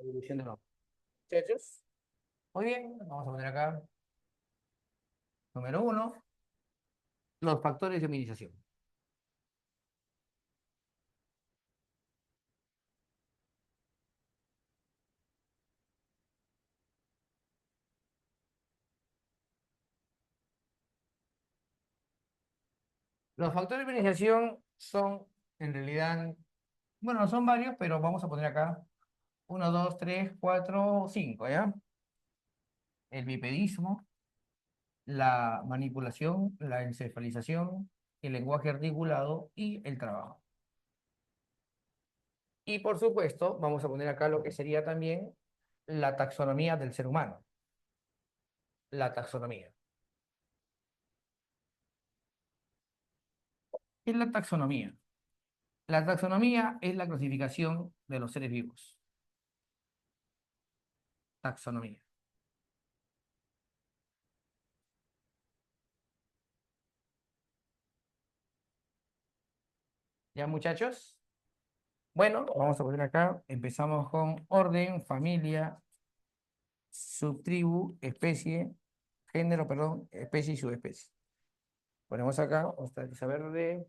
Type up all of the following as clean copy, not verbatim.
La división de los muchachos. Muy bien, vamos a poner acá, número uno, los factores de minimización. Los factores de minimización son, en realidad, bueno, son varios, pero vamos a poner acá uno, 2, 3, 4, 5, ¿ya? El bipedismo, la manipulación, la encefalización, el lenguaje articulado y el trabajo. Y por supuesto, vamos a poner acá lo que sería también la taxonomía del ser humano. La taxonomía. ¿Qué es la taxonomía? La taxonomía es la clasificación de los seres vivos. Taxonomía. ¿Ya, muchachos? Bueno, vamos a poner acá. Empezamos con orden, familia, subtribu, especie, género, perdón, especie y subespecie. Ponemos acá, ostraliza verde.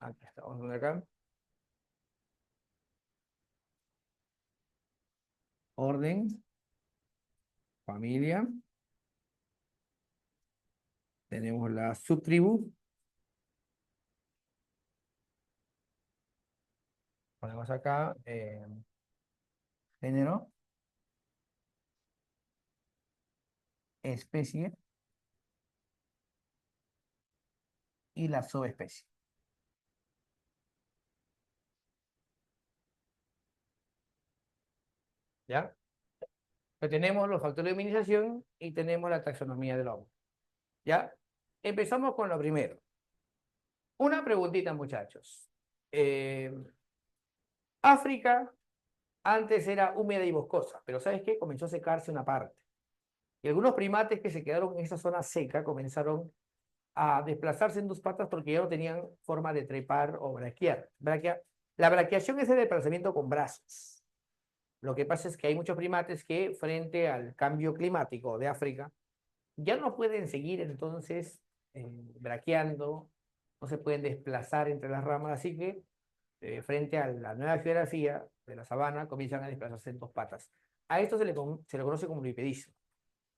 Aquí está, vamos a poner acá. Orden, familia. Tenemos la subtribu. Ponemos acá género, especie y la subespecie. ¿Ya? Pues tenemos los factores de minimización y tenemos la taxonomía del hombre. ¿Ya? Empezamos con lo primero. Una preguntita, muchachos. Eh, África antes era húmeda y boscosa, pero ¿sabes qué? Comenzó a secarse una parte. Y algunos primates que se quedaron en esa zona seca comenzaron a desplazarse en dos patas porque ya no tenían forma de trepar o braquear. La braqueación es el desplazamiento con brazos. Lo que pasa es que hay muchos primates que frente al cambio climático de África ya no pueden seguir entonces braqueando, no se pueden desplazar entre las ramas, así que frente a la nueva geografía de la sabana comienzan a desplazarse en dos patas. A esto se le conoce como bipedismo.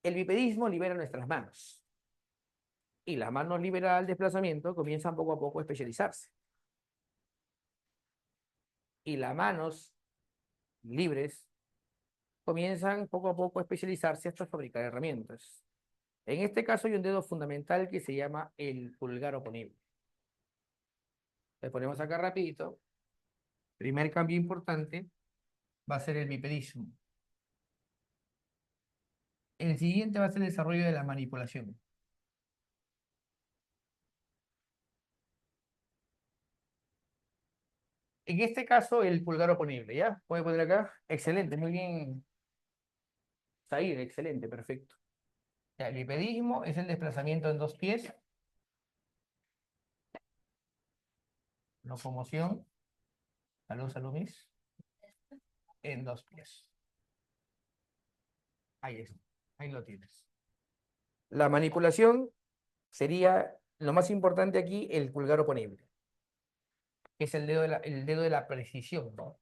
El bipedismo libera nuestras manos y las manos liberadas al desplazamiento comienzan poco a poco a especializarse. Y las manos libres comienzan poco a poco a especializarse hasta fabricar herramientas. En este caso hay un dedo fundamental que se llama el pulgar oponible. Le ponemos acá rapidito. Primer cambio importante va a ser el bipedismo. El siguiente va a ser el desarrollo de la manipulación. En este caso, el pulgar oponible, ¿ya? Puede poner acá. Excelente, muy bien. Salir, excelente, perfecto. Ya, el bipedismo es el desplazamiento en dos pies. Locomoción, salud, salud, mis, en dos pies. Ahí está, ahí lo tienes. La manipulación sería lo más importante aquí, el pulgar oponible, que es el dedo de la precisión, ¿no?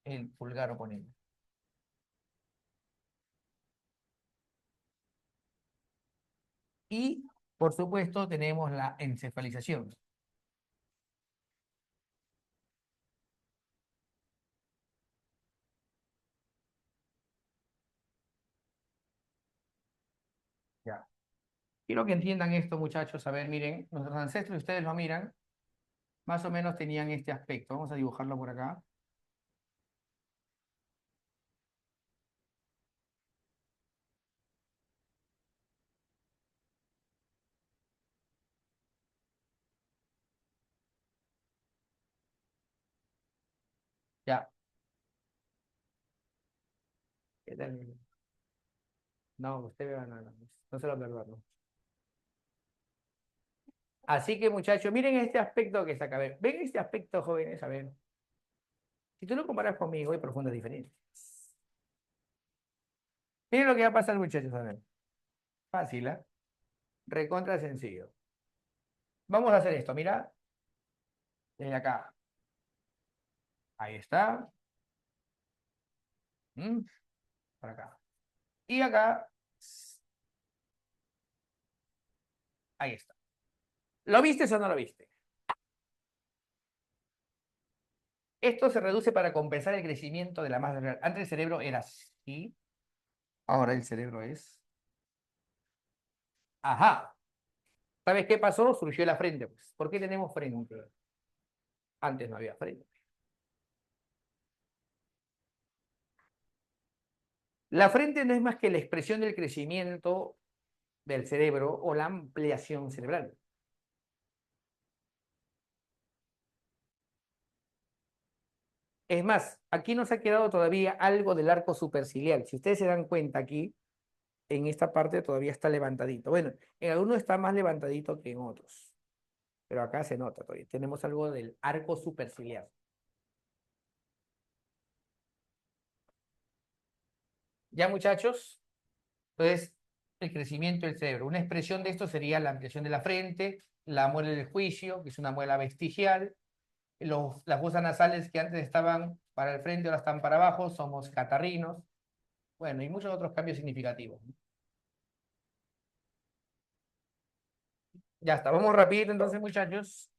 El pulgar oponible. Y, por supuesto, tenemos la encefalización. Ya. Quiero que entiendan esto, muchachos. A ver, miren, nuestros ancestros, ustedes lo miran, más o menos tenían este aspecto. Vamos a dibujarlo por acá. Ya. ¿Qué tal? No, usted no, no, no se lo perdono. Así que, muchachos, miren este aspecto que está acá. A ver, ¿ven este aspecto, jóvenes? A ver. Si tú lo comparas conmigo, hay profundas diferencias. Miren lo que va a pasar, muchachos, a ver. Fácil, ¿ah? Recontra sencillo. Vamos a hacer esto, mira, desde acá. Ahí está. ¿Mm? Por acá. Y acá, ahí está. ¿Lo viste o no lo viste? Esto se reduce para compensar el crecimiento de la masa cerebral. Antes el cerebro era así, ahora el cerebro es... Ajá. ¿Sabes qué pasó? Surgió la frente, pues. ¿Por qué tenemos frente? Antes no había frente. La frente no es más que la expresión del crecimiento del cerebro o la ampliación cerebral. Es más, aquí nos ha quedado todavía algo del arco superciliar. Si ustedes se dan cuenta aquí, en esta parte todavía está levantadito. Bueno, en algunos está más levantadito que en otros, pero acá se nota todavía. Tenemos algo del arco superciliar. ¿Ya, muchachos? Entonces, el crecimiento del cerebro. Una expresión de esto sería la ampliación de la frente, la muela del juicio, que es una muela vestigial, las fosas nasales que antes estaban para el frente, ahora están para abajo, somos catarrinos. Bueno, y muchos otros cambios significativos. Ya está, vamos rapidito entonces, muchachos.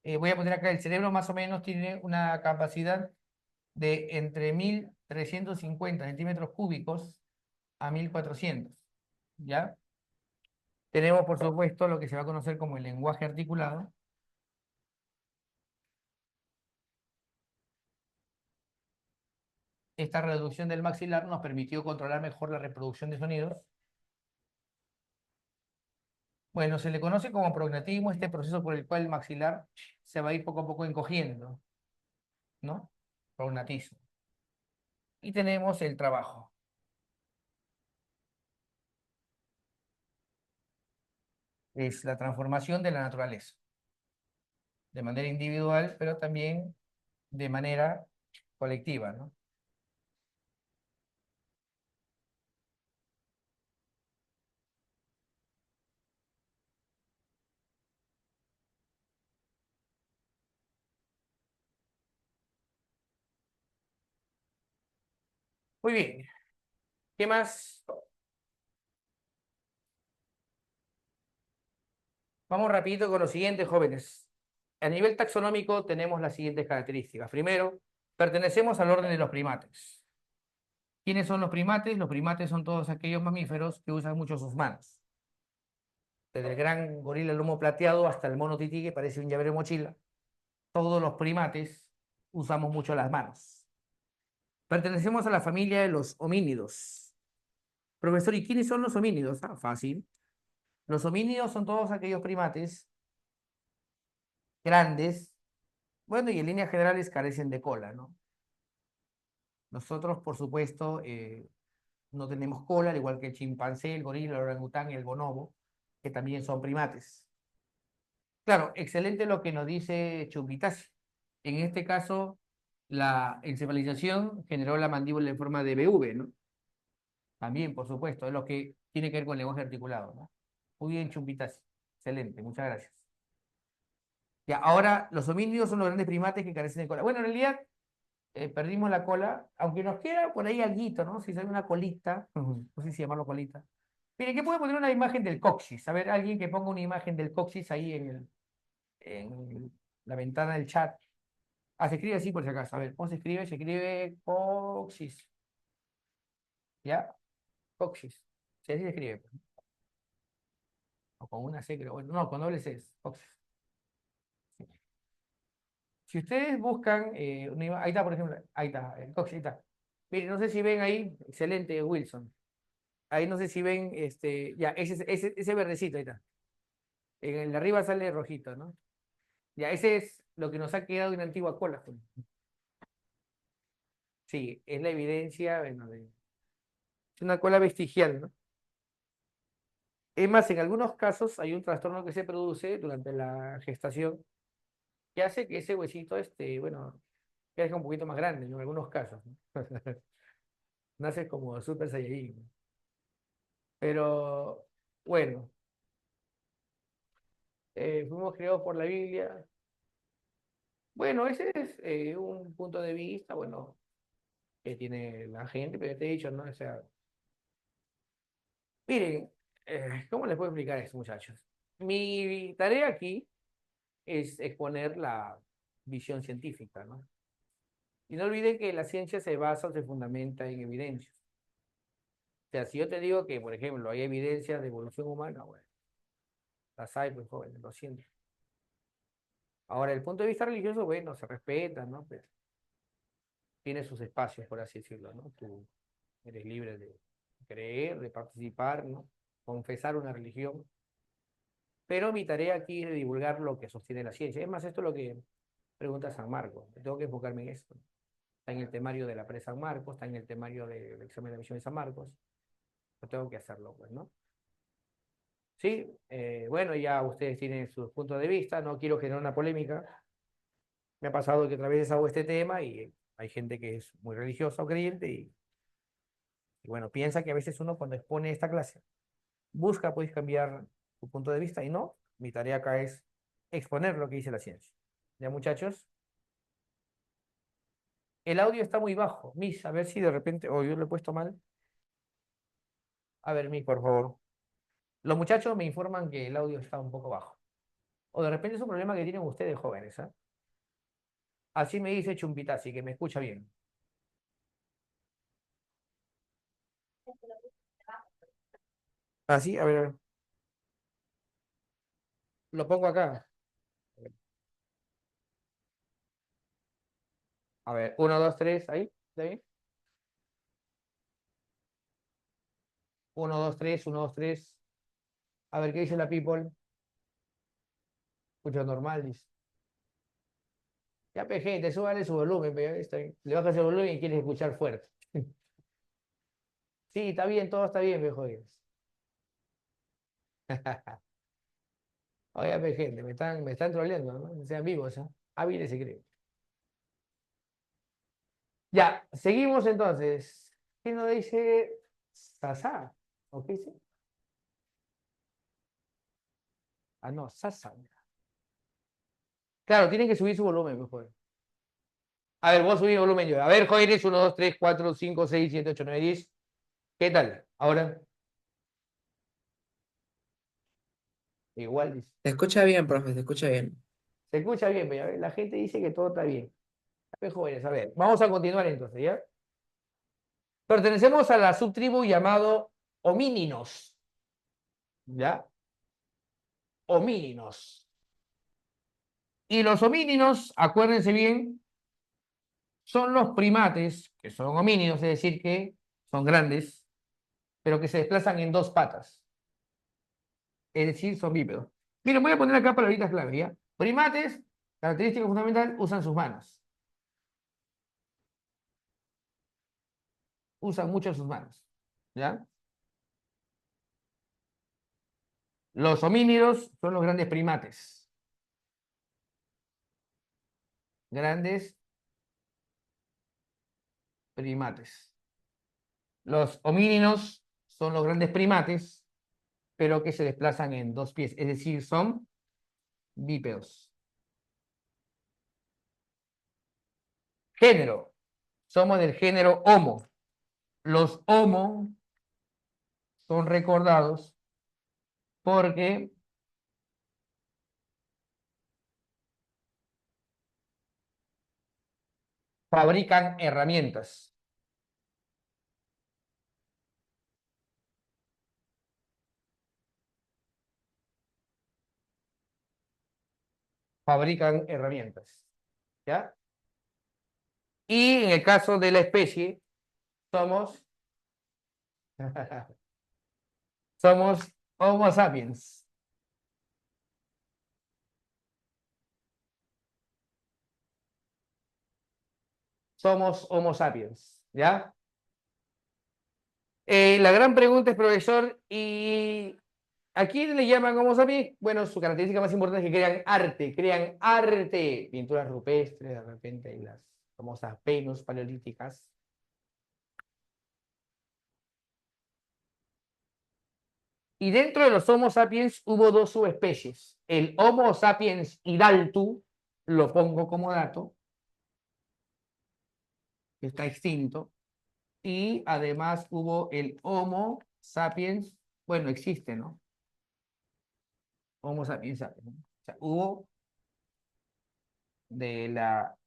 Voy a poner acá, el cerebro más o menos tiene una capacidad de entre 1350 centímetros cúbicos a 1400, ¿ya? Tenemos, por supuesto, lo que se va a conocer como el lenguaje articulado. Esta reducción del maxilar nos permitió controlar mejor la reproducción de sonidos. Bueno, se le conoce como prognatismo, este proceso por el cual el maxilar se va a ir poco a poco encogiendo, ¿no? Prognatismo. Y tenemos el trabajo. Es la transformación de la naturaleza, de manera individual, pero también de manera colectiva, ¿no? Muy bien. ¿Qué más? Vamos rapidito con los siguientes, jóvenes. A nivel taxonómico tenemos las siguientes características. Primero, pertenecemos al orden de los primates. ¿Quiénes son los primates? Los primates son todos aquellos mamíferos que usan mucho sus manos. Desde el gran gorila lomo plateado hasta el mono tití que parece un llavero de mochila. Todos los primates usamos mucho las manos. Pertenecemos a la familia de los homínidos. Profesor, ¿y quiénes son los homínidos? Ah, fácil. Los homínidos son todos aquellos primates grandes, bueno, y en líneas generales carecen de cola, ¿no? Nosotros, por supuesto, no tenemos cola, al igual que el chimpancé, el gorila, el orangután y el bonobo, que también son primates. Claro, excelente lo que nos dice Chumbitasi. En este caso, la encefalización generó la mandíbula en forma de BV, ¿no? También, por supuesto, es lo que tiene que ver con el lenguaje articulado, ¿no? Muy bien, Chumbitasi. Excelente, muchas gracias. Ya, ahora, los homínidos son los grandes primates que carecen de cola. Bueno, en realidad, perdimos la cola, aunque nos queda por ahí alguito, ¿no? Si sale una colita, no sé si llamarlo colita. Mire, ¿qué puede poner una imagen del coxis? A ver, alguien que ponga una imagen del coxis ahí en la ventana del chat. Ah, se escribe así por si acaso. A ver, ¿cómo se escribe? Se escribe coxis. ¿Ya? Coxis. Sí, así se escribe, pues. O con una C, creo. Bueno, no, con doble C es coxis. Sí. Si ustedes buscan, ahí está, por ejemplo, ahí está, el coxis, ahí está. Miren, no sé si ven ahí, excelente, Wilson. Ahí no sé si ven, ya, ese verdecito, ahí está. En el de arriba sale rojito, ¿no? Ya, ese es lo que nos ha quedado de una antigua cola, pues. Sí, es la evidencia, bueno, es una cola vestigial, ¿no? Es más, en algunos casos hay un trastorno que se produce durante la gestación que hace que ese huesito, bueno, que un poquito más grande en algunos casos, ¿no? Naces como Super Saiyajin, ¿no? Pero bueno, fuimos creados por la Biblia. Bueno, ese es un punto de vista, bueno, que tiene la gente, pero ya te he dicho, ¿no? O sea, miren, ¿cómo les puedo explicar esto, muchachos? Mi tarea aquí es exponer la visión científica, ¿no? Y no olviden que la ciencia se basa o se fundamenta en evidencias. O sea, si yo te digo que, por ejemplo, hay evidencias de evolución humana, bueno, las hay, pues, jóvenes, lo siento. Ahora, el punto de vista religioso, bueno, se respeta, ¿no? Pero tiene sus espacios, por así decirlo, ¿no? Tú eres libre de creer, de participar, ¿no? Confesar una religión. Pero mi tarea aquí es de divulgar lo que sostiene la ciencia. Es más, esto es lo que pregunta San Marcos. Tengo que enfocarme en esto. Está en el temario de la pre San Marcos, está en el temario del examen de admisión de San Marcos. Yo tengo que hacerlo, pues, ¿no? Sí, bueno, ya ustedes tienen sus puntos de vista, no quiero generar una polémica. Me ha pasado que otra vez hago este tema y hay gente que es muy religiosa o creyente y bueno, piensa que a veces uno cuando expone esta clase busca pues cambiar su punto de vista y no, mi tarea acá es exponer lo que dice la ciencia. Ya muchachos, el audio está muy bajo. Miss, a ver si de repente, o yo lo he puesto mal. A ver, Miss, por favor. Los muchachos me informan que el audio está un poco bajo. O de repente es un problema que tienen ustedes jóvenes, ¿ah? Así me dice Chumpitasi, que me escucha bien. Así, a ver, lo pongo acá. A ver, uno, dos, tres, ahí, ¿está bien? Uno, dos, tres, uno, dos, tres. A ver, ¿qué dice la people? Escucha normal, dice. Ya, pe, gente, súbale su volumen, pe, está bien. Le bajas el volumen y quieres escuchar fuerte. Sí, está bien, todo está bien, viejo. Oye, pe, gente, me están troleando, ¿no? No sean vivos, ¿ah? Hábiles se creen. Ya, seguimos entonces. ¿Qué nos dice Sasa? ¿O qué dice? Ah, no, Sasa. Claro, tienen que subir su volumen, mejor. A ver, vos subís el volumen yo. A ver, jóvenes, 1, 2, 3, 4, 5, 6, 7, 8, 9, 10. ¿Qué tal? Ahora, igual dice. Se escucha bien, profe, se escucha bien. Se escucha bien, pero ya ves, la gente dice que todo está bien. A ver, jóvenes, a ver, vamos a continuar entonces, ¿ya? Pertenecemos a la subtribu llamado homíninos, ¿ya? Homíninos. Y los homíninos, acuérdense bien, son los primates, que son homínidos, es decir, que son grandes, pero que se desplazan en dos patas, es decir, son bípedos. Miren, voy a poner acá palabritas clave, ¿ya? Primates, característica fundamental, usan sus manos. Usan mucho sus manos, ¿ya? Los homínidos son los grandes primates. Grandes primates. Los homínidos son los grandes primates, pero que se desplazan en dos pies, es decir, son bípedos. Género. Somos del género Homo. Los Homo son recordados porque fabrican herramientas. Fabrican herramientas. ¿Ya? Y en el caso de la especie, somos, somos Homo sapiens. Somos Homo sapiens. ¿Ya? La gran pregunta es, profesor, ¿y a quién le llaman Homo sapiens? Bueno, su característica más importante es que crean arte, pinturas rupestres, de repente, y las famosas Venus paleolíticas. Y dentro de los Homo sapiens hubo dos subespecies. El Homo sapiens hidaltu, lo pongo como dato, que está extinto. Y además hubo el Homo sapiens, bueno, existe, ¿no? Homo sapiens sapiens, ¿no? O sea, hubo de la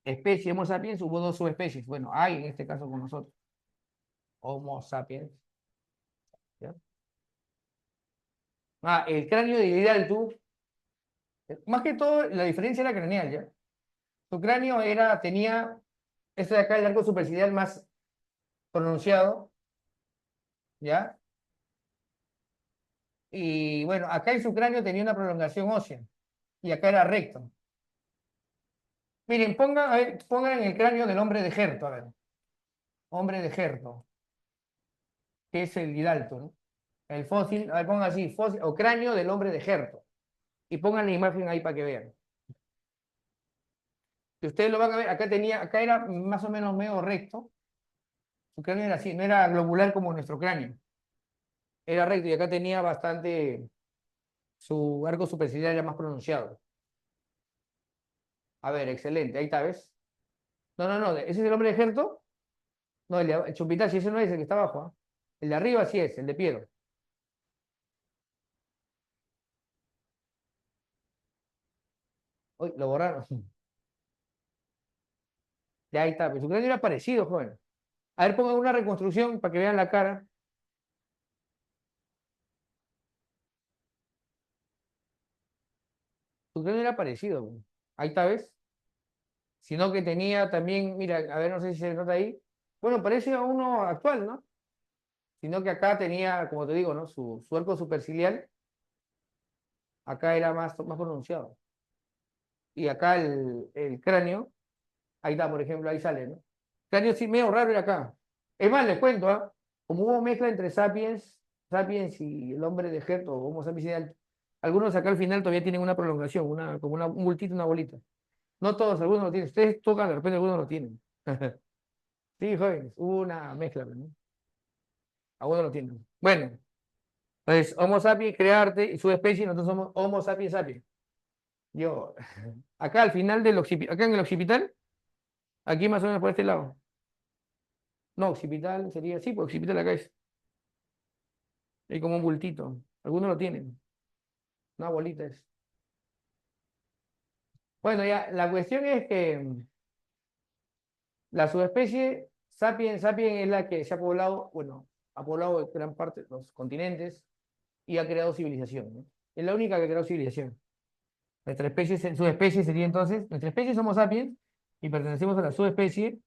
especie Homo sapiens, hubo dos subespecies. Bueno, hay en este caso con nosotros. Homo sapiens. ¿Ya? Ah, el cráneo de Hidalgo, más que todo, la diferencia era craneal, ¿ya? Su cráneo tenía, este de acá, el arco superciliar más pronunciado, ¿ya? Y bueno, acá en su cráneo tenía una prolongación ósea, y acá era recto. Miren, pongan, a ver, pongan en el cráneo del hombre de Gerto, a ver. Hombre de Gerto, que es el Hidalgo, ¿no? El fósil, a ver, pongan así, fósil o cráneo del hombre de Gerto. Y pongan la imagen ahí para que vean. Si ustedes lo van a ver, acá era más o menos medio recto. Su cráneo era así, no era globular como nuestro cráneo. Era recto y acá tenía bastante, su arco superciliar era más pronunciado. A ver, excelente, ahí está, ¿ves? No, no, no, ¿ese es el hombre de Gerto? No, el Chupital, si ese no es el que está abajo, ¿ah? El de arriba sí es, el de Piero. Uy, lo borraron. Ya ahí está, pero su cráneo era parecido, joven. A ver, pongan una reconstrucción para que vean la cara. Su cráneo era parecido, joven. Ahí está, ¿ves? Sino que tenía también, mira, a ver, no sé si se nota ahí. Bueno, parece a uno actual, ¿no? Sino que acá tenía, como te digo, ¿no? Su arco superciliar, acá era más pronunciado. Y acá el cráneo, ahí está, por ejemplo, ahí sale, ¿no? Cráneo sí, medio raro era acá. Es más, les cuento, ¿ah? Como hubo mezcla entre sapiens y el hombre de Gerto, o Homo sapiens y algunos acá al final todavía tienen una prolongación, como un bultito, una bolita. No todos, algunos lo tienen. Ustedes tocan, de repente algunos lo tienen. Sí, jóvenes, hubo una mezcla, ¿no? Algunos lo tienen. Bueno, pues Homo sapiens, crearte y su especie, nosotros somos Homo sapiens sapiens. Yo, acá al final acá en el occipital, aquí más o menos por este lado. No, occipital sería, sí, pues occipital acá es. Hay como un bultito. Algunos lo tienen. Una bolita es. Bueno, ya, la cuestión es que la subespecie Sapiens sapiens es la que se ha poblado, bueno, ha poblado gran parte de los continentes y ha creado civilización, ¿no? Es la única que ha creado civilización. Nuestra especie, subespecie sería entonces, nuestra especie somos sapiens y pertenecemos a la subespecie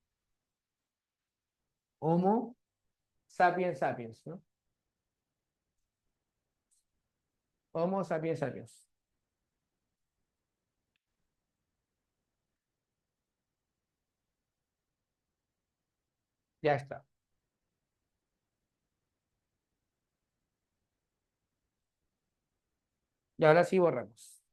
Homo sapiens sapiens, ¿no? Homo sapiens sapiens. Ya está. Y ahora sí borramos.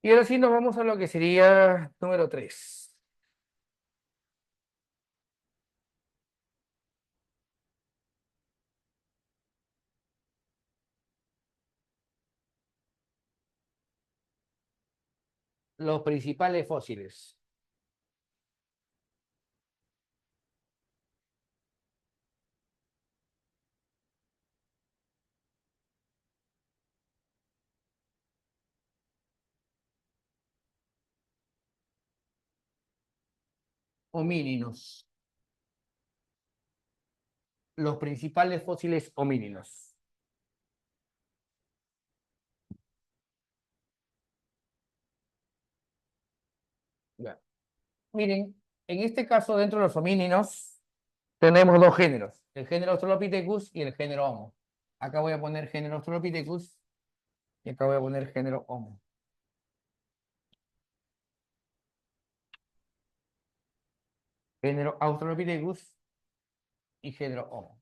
Y ahora sí nos vamos a lo que sería número 3. Los principales fósiles. Homínidos. Los principales fósiles homínidos. Ya. Miren, en este caso, dentro de los homínidos, tenemos dos géneros, el género Australopithecus y el género Homo. Acá voy a poner género Australopithecus y acá voy a poner género Homo. género Australopithecus y género Homo.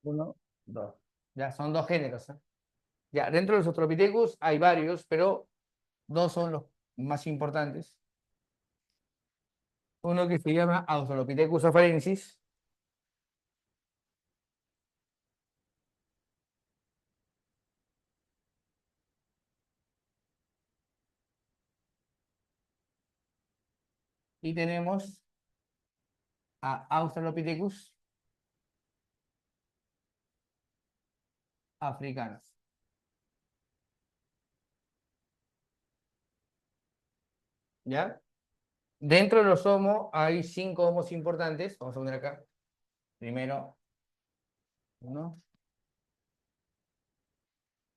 Uno, dos. Ya son dos géneros, ¿eh? Ya, dentro de los Australopithecus hay varios, pero dos son los más importantes. Uno que se llama Australopithecus afarensis y tenemos a Australopithecus africanos. ¿Ya? Dentro de los Homo hay cinco homos importantes. Vamos a poner acá. Primero, uno,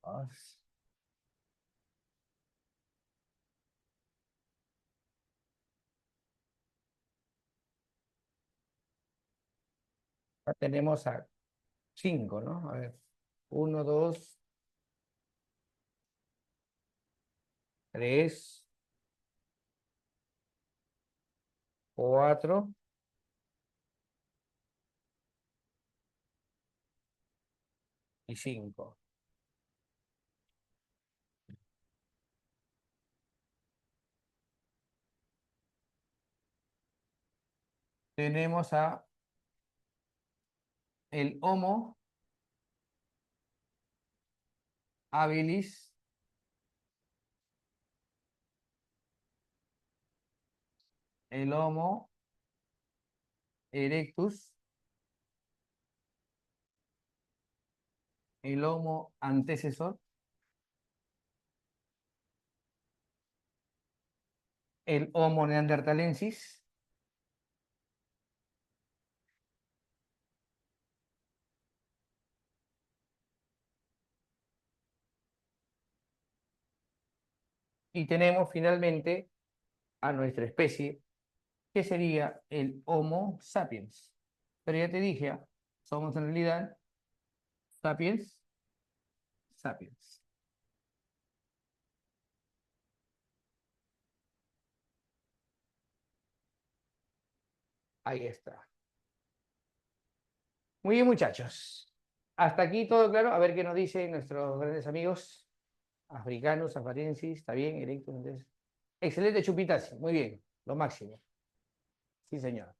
dos. Ya tenemos a cinco, ¿no? A ver. Uno, dos, tres, cuatro y cinco. Tenemos a el Homo habilis, el Homo erectus, el Homo antecesor, el Homo neanderthalensis y tenemos finalmente a nuestra especie, que sería el Homo sapiens. Pero ya te dije, ¿ah? Somos en realidad sapiens, sapiens. Ahí está. Muy bien, muchachos. Hasta aquí todo claro. A ver qué nos dicen nuestros grandes amigos africanos, afarensis. ¿Está bien? Erectus. Entonces. Excelente, Chupitasi. Muy bien. Lo máximo. Sí, señor.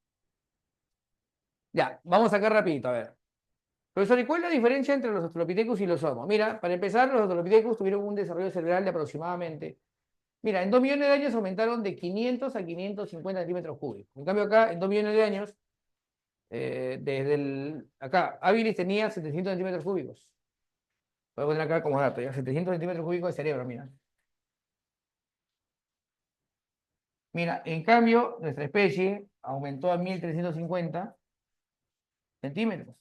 Ya, vamos acá rapidito, a ver. Profesor, ¿y cuál es la diferencia entre los Australopithecus y los Homo? Mira, para empezar, los Australopithecus tuvieron un desarrollo cerebral de aproximadamente. Mira, en 2 millones de años aumentaron de 500 a 550 centímetros cúbicos. En cambio, acá, en 2 millones de años, desde el. Acá, Habilis tenía 700 centímetros cúbicos. Voy a poner acá como dato, ya 700 centímetros cúbicos de cerebro, mira. Mira, en cambio, nuestra especie aumentó a 1350 centímetros.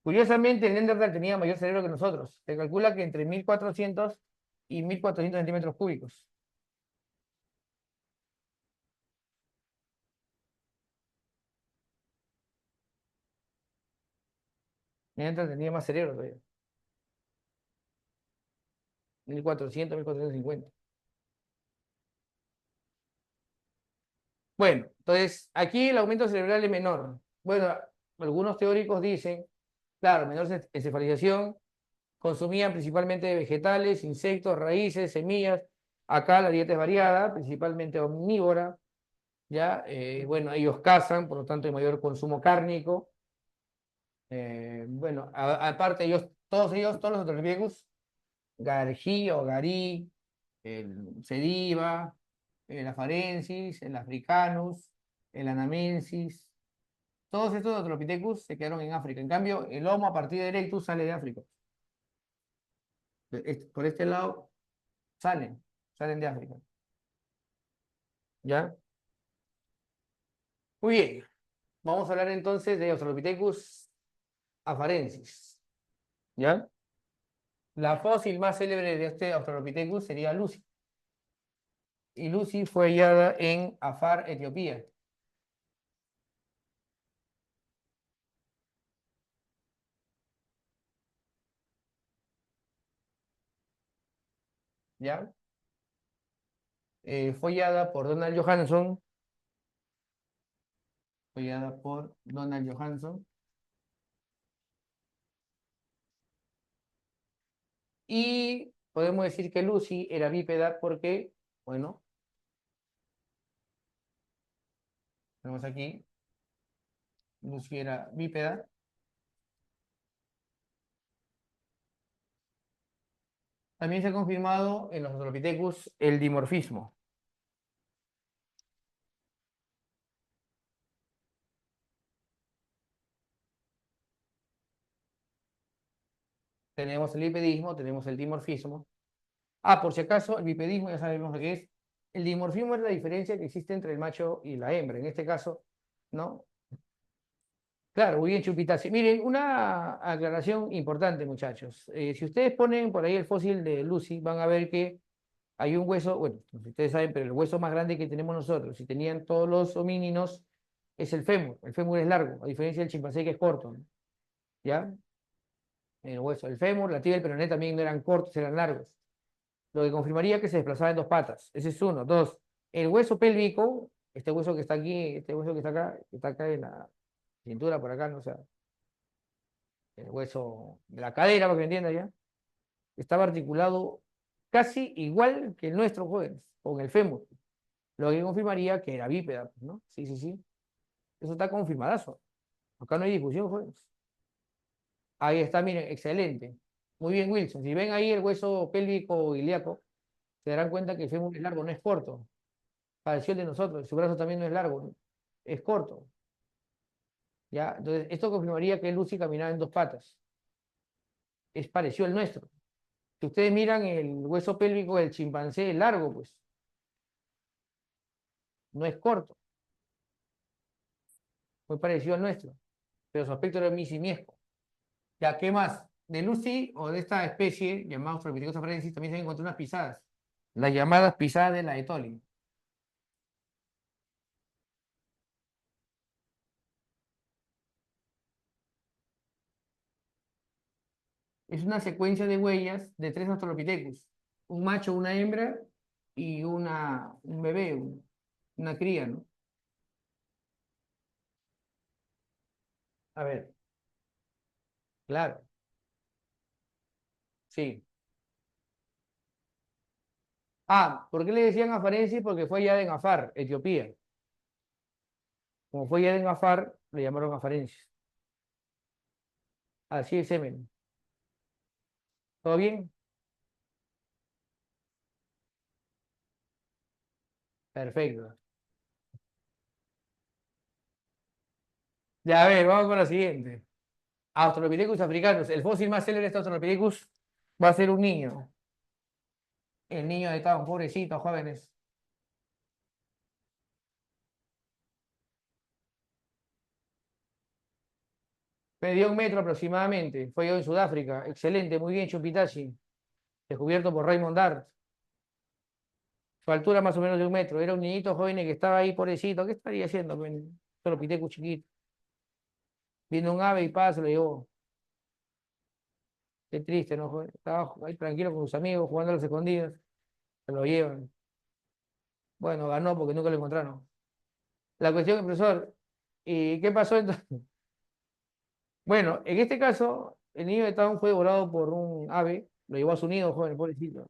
Curiosamente, el Neandertal tenía mayor cerebro que nosotros. Se calcula que entre 1400 y 1400 centímetros cúbicos. Neandertal tenía más cerebro todavía. 1400, 1450. Bueno, entonces aquí el aumento cerebral es menor. Bueno, algunos teóricos dicen, claro, menor encefalización, consumían principalmente vegetales, insectos, raíces, semillas. Acá la dieta es variada, principalmente omnívora, ¿ya? Bueno, ellos cazan, por lo tanto hay mayor consumo cárnico. Bueno, aparte todos los australopithecus, Gargi o Garí, el Sediba, el Afarensis, el Africanus, el Anamensis, todos estos Australopithecus se quedaron en África. En cambio, el Homo a partir de Erectus sale de África. Por este lado salen de África. ¿Ya? Muy bien. Vamos a hablar entonces de Australopithecus afarensis. ¿Ya? La fósil más célebre de este Australopithecus sería Lucy. y Lucy fue hallada en Afar, Etiopía. ¿Ya? Fue hallada por Donald Johansson. Fue hallada por Donald Johansson. Y podemos decir que Lucy era bípeda porque, bueno, tenemos aquí, Lucy era bípeda. También se ha confirmado en los Australopithecus el dimorfismo. Tenemos el bipedismo, tenemos el dimorfismo. Ah, por si acaso, el bipedismo ya sabemos lo que es. El dimorfismo es la diferencia que existe entre el macho y la hembra. En este caso, ¿no? Claro, muy bien, Chupitazi. Miren, una aclaración importante, muchachos. Si ustedes ponen por ahí el fósil de Lucy, van a ver que hay un hueso, bueno, no sé si ustedes saben, pero el hueso más grande que tenemos nosotros, si tenían todos los homínidos, es el fémur. El fémur es largo, a diferencia del chimpancé que es corto, ¿no? ¿Ya? El hueso, el fémur, la tibia y el peroné también no eran cortos, eran largos. Lo que confirmaría que se desplazaba en dos patas. Ese es uno. Dos, el hueso pélvico, este hueso que está aquí, este hueso que está acá en la cintura, por acá, no sé, el hueso de la cadera, para que me entiendan ya, estaba articulado casi igual que el nuestro, jóvenes, con el fémur. Lo que confirmaría que era bípeda, pues, ¿no? Sí, sí, sí. Eso está confirmadazo. Acá no hay discusión, jóvenes. Ahí está, miren, excelente. Muy bien, Wilson. Si ven ahí el hueso pélvico ilíaco, se darán cuenta que el fémur es largo, no es corto. Pareció el de nosotros, su brazo también no es largo, ¿no? Es corto. ¿Ya? Entonces, esto confirmaría que Lucy caminaba en dos patas. Es parecido al nuestro. Si ustedes miran el hueso pélvico del chimpancé, es largo, pues, no es corto, muy parecido al nuestro, pero su aspecto era muy simiesco. Ya, ¿qué más? De Lucy o de esta especie llamada Australopithecus afarensis también se han encontrado unas pisadas, las llamadas pisadas de la Etoli. Es una secuencia de huellas de tres Australopithecus, un macho, una hembra y un bebé, una cría, ¿no? A ver, claro, sí. Ah, ¿por qué le decían afarensis? Porque fue allá en Afar, Etiopía. Como fue allá en Afar, le llamaron afarensis. Así es, semen. ¿Todo bien? Perfecto. Ya, a ver, vamos con la siguiente. Australopithecus africanos. El fósil más célebre de este Australopithecus va a ser un niño. El niño de Town, pobrecito, jóvenes. Medió 1 metro aproximadamente. Fue yo en Sudáfrica. Excelente, muy bien, Chupitachi. Descubierto por Raymond Dart. Su altura más o menos de 1 metro. Era un niñito joven que estaba ahí, pobrecito. ¿Qué estaría haciendo? Pues? Australopithecus chiquito. Viendo un ave y pasa, se lo llevó. Qué triste, ¿no? Joven? Estaba ahí tranquilo con sus amigos, jugando a las escondidas. Se lo llevan. Bueno, ganó porque nunca lo encontraron. La cuestión, profesor, ¿y qué pasó entonces? Bueno, en este caso, el niño de Town fue devorado por un ave, lo llevó a su nido, joven, pobrecito.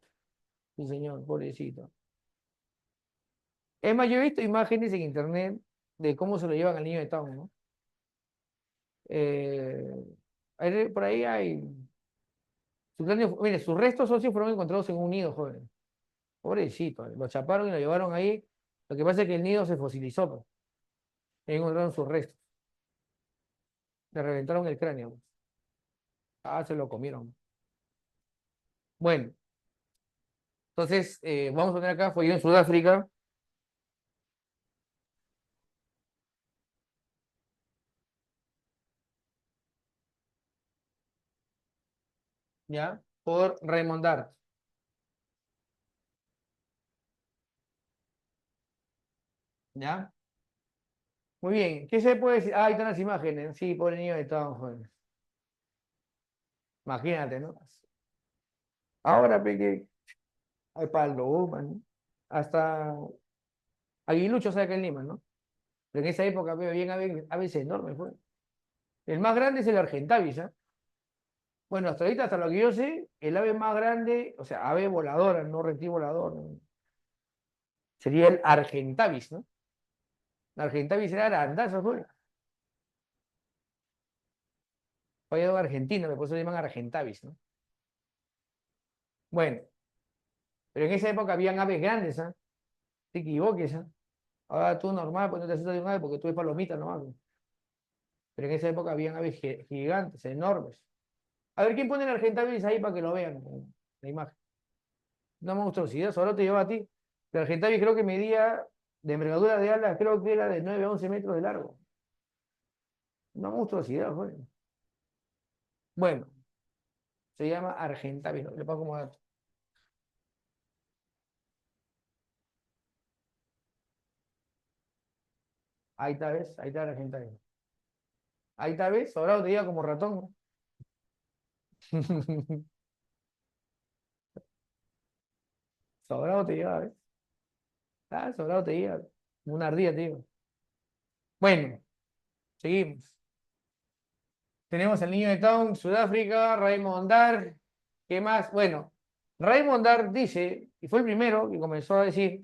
Sí, señor, pobrecito. Es más, yo he visto imágenes en internet de cómo se lo llevan al niño de Town, ¿no? Eh, por ahí hay. Mire, sus restos óseos fueron encontrados en un nido, joven. Pobrecito, lo chaparon y lo llevaron ahí. Lo que pasa es que el nido se fosilizó, pues. Y encontraron sus restos. Le reventaron el cráneo, pues. Ah, se lo comieron. Bueno, entonces, vamos a poner acá, fue yo en Sudáfrica, ¿ya? Por Raymond Dart. ¿Ya? Muy bien. ¿Qué se puede decir? Ah, ahí están las imágenes. Sí, pobre niño de Town, joder. Imagínate, ¿no? Ahora, peque, hay paloma, ¿no? Hasta aguiluchos hay acá en Lima, ¿no? Pero en esa época veo bien aves enormes, pues. El más grande es el Argentavis, ¿ah? Bueno, hasta ahorita, hasta lo que yo sé, el ave más grande, o sea, ave voladora, no reptil volador, ¿no? Sería el Argentavis, ¿no? El Argentavis era arandazo, pues. Fallado Argentina, por eso se llaman Argentavis, ¿no? Bueno, pero en esa época habían aves grandes, ¿ah? No te equivoques, ¿ah? Ahora tú normal, pues no te asustas de un ave porque tú eres palomita nomás, ¿no? Pero en esa época habían aves gigantes, enormes. A ver, ¿quién pone el Argentavis ahí para que lo vean? La imagen. Una monstruosidad, solo te lleva a ti. El Argentavis creo que medía de envergadura de alas, creo que era de 9 a 11 metros de largo. Una monstruosidad, joder. Bueno, se llama Argentavis, ¿no? Le pongo como dato. Ahí está, ¿ves? Ahí está el Argentavis. Ahí está, ¿ves? Sobrado te lleva como ratón, ¿no? Sobrado te lleva, ¿ves? Ah, sobrado te lleva. Una ardilla, te digo. Bueno, seguimos. Tenemos al niño de Town, Sudáfrica, Raymond Dar. ¿Qué más? Bueno, Raymond Dar dice, y fue el primero que comenzó a decir,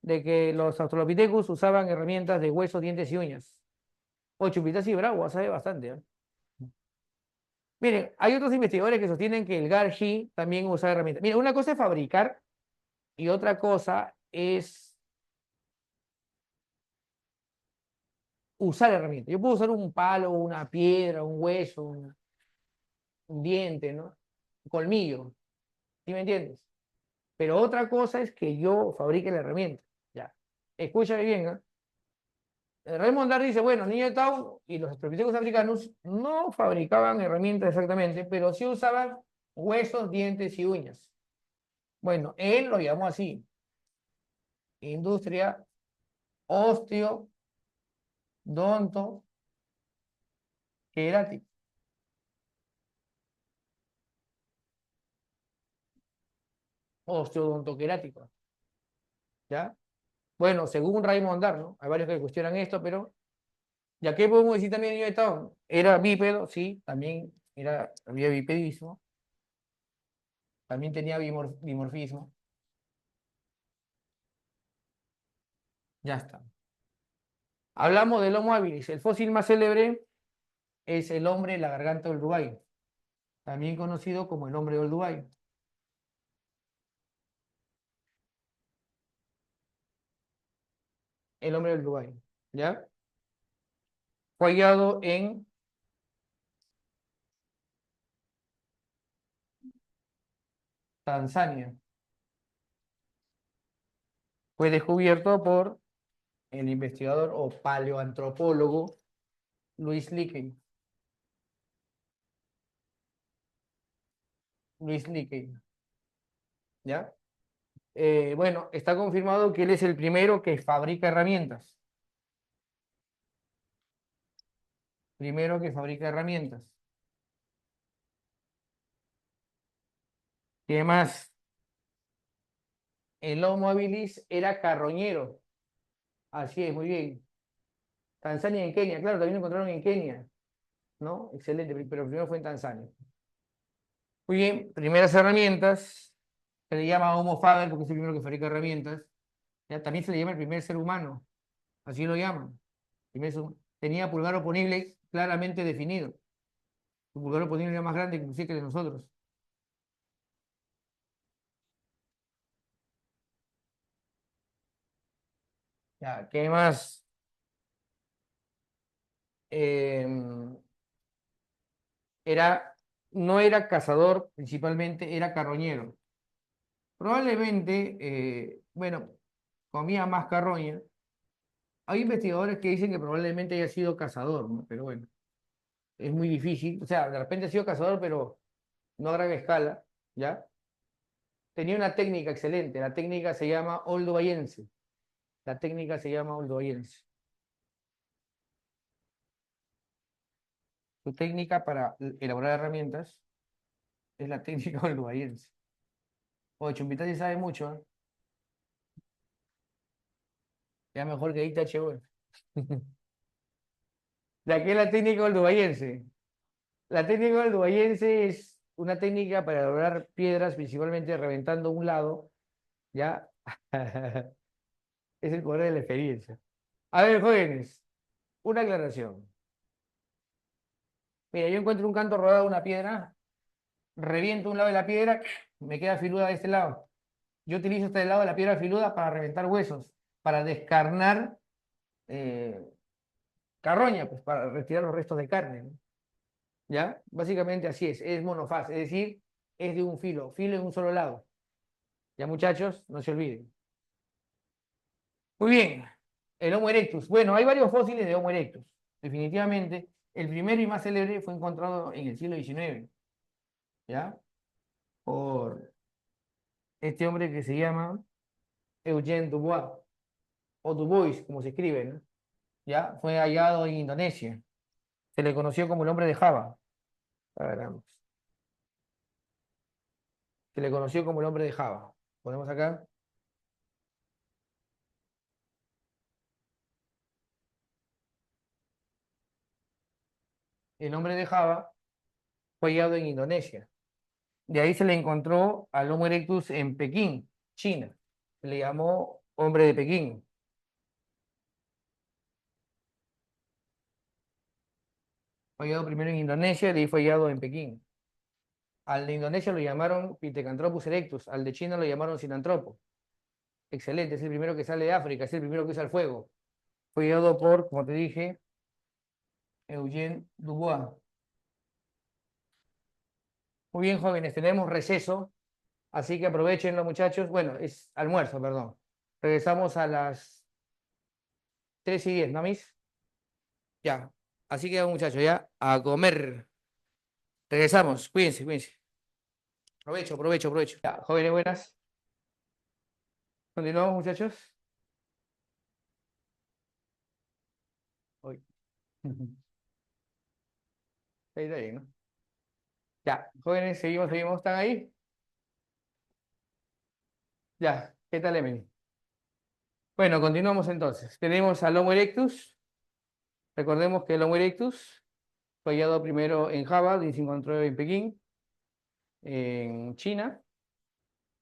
de que los Australopithecus usaban herramientas de huesos, dientes y uñas. O Chupitaz y Bravo, sabe bastante, ¿eh? Miren, hay otros investigadores que sostienen que el Gargi también usa herramientas. Miren, una cosa es fabricar y otra cosa es usar herramientas. Yo puedo usar un palo, una piedra, un hueso, un diente, ¿no? Un colmillo, ¿sí me entiendes? Pero otra cosa es que yo fabrique la herramienta. Ya. Escúchame bien, ¿eh? Raymond Dar dice, bueno, Niño de Town y los australopithecus africanos no fabricaban herramientas exactamente, pero sí usaban huesos, dientes y uñas. Bueno, él lo llamó así, industria osteodontoquerática, osteodontoquerático, ¿ya? Bueno, según Raymond Dar, ¿no? Hay varios que cuestionan esto, pero ¿ya qué podemos decir también de Niño de Town? Era bípedo, sí, también había bipedismo, también tenía dimorfismo, ya está. Hablamos del Homo habilis. El fósil más célebre es el hombre de la garganta del Dubái, también conocido como el hombre del Dubái. El hombre del Dubái, ¿ya? Fue hallado en Tanzania. Fue descubierto por el investigador o paleoantropólogo Luis Leakey. Luis Leakey, ¿ya? Bueno, está confirmado que él es el primero que fabrica herramientas. Primero que fabrica herramientas. ¿Qué más? El Homo habilis era carroñero. Así es, muy bien. Tanzania y en Kenia, claro, también lo encontraron en Kenia, ¿no? Excelente, pero primero fue en Tanzania. Muy bien, primeras herramientas, se le llama Homo faber porque es el primero que fabrica herramientas. Ya, también se le llama el primer ser humano, así lo llaman. Tenía pulgar oponible claramente definido. Su pulgar oponible era más grande inclusive que el de nosotros. Ya, ¿qué más? Em, era, no era cazador principalmente, era carroñero. Probablemente, bueno, comía más carroña. Hay investigadores que dicen que probablemente haya sido cazador, ¿no? Pero bueno, es muy difícil. O sea, de repente ha sido cazador, pero no a gran escala, ¿ya? Tenía una técnica excelente. La técnica se llama Oldowayense. La técnica se llama Oldoyense. Su técnica para elaborar herramientas es la técnica Oldoyense. Oye, Chumpita sí sabe mucho, ¿eh? Ya mejor que Itachi, güey. ¿De qué es la técnica oldubayense? La técnica oldubayense es una técnica para elaborar piedras, principalmente reventando un lado, ¿ya? Es el poder de la experiencia. A ver, jóvenes, una aclaración. Mira, yo encuentro un canto rodado de una piedra, reviento un lado de la piedra, me queda filuda de este lado. Yo utilizo este lado de la piedra filuda para reventar huesos, para descarnar eh, carroña, pues para retirar los restos de carne, ¿no? ¿Ya? Básicamente así es monofaz, es decir, es de un filo en un solo lado. Ya, muchachos, no se olviden. Muy bien, el Homo erectus. Bueno, hay varios fósiles de Homo erectus. Definitivamente, el primero y más célebre fue encontrado en el siglo XIX, ¿ya? Por este hombre que se llama Eugene Dubois, o Dubois, como se escribe, ¿no? ¿Ya? Fue hallado en Indonesia. Se le conoció como el hombre de Java. A ver, vamos. Se le conoció como el hombre de Java. Ponemos acá. El hombre de Java fue hallado en Indonesia. De ahí se le encontró al Homo erectus en Pekín, China. Se le llamó hombre de Pekín. Fue hallado primero en Indonesia, de ahí fue hallado en Pekín. Al de Indonesia lo llamaron Pithecanthropus erectus, al de China lo llamaron Sinanthropo. Excelente, es el primero que sale de África, es el primero que usa el fuego. Fue hallado por, como te dije, Eugene Dubois. Muy bien, jóvenes, tenemos receso, así que aprovechenlo, muchachos. Bueno, es almuerzo, perdón. Regresamos a las 3:10, ¿no, mis? Ya. Así que, muchachos, ya a comer. Regresamos. Cuídense, cuídense. Aprovecho, aprovecho, aprovecho. Ya, jóvenes, buenas. Continuamos, muchachos. Hoy. Ahí está bien, ¿no? Ya, jóvenes, seguimos, seguimos. ¿Están ahí? Ya. ¿Qué tal, Emily? Bueno, continuamos entonces. Tenemos al Homo erectus. Recordemos que el Homo erectus fue hallado primero en Java y se encontró en Pekín, en China.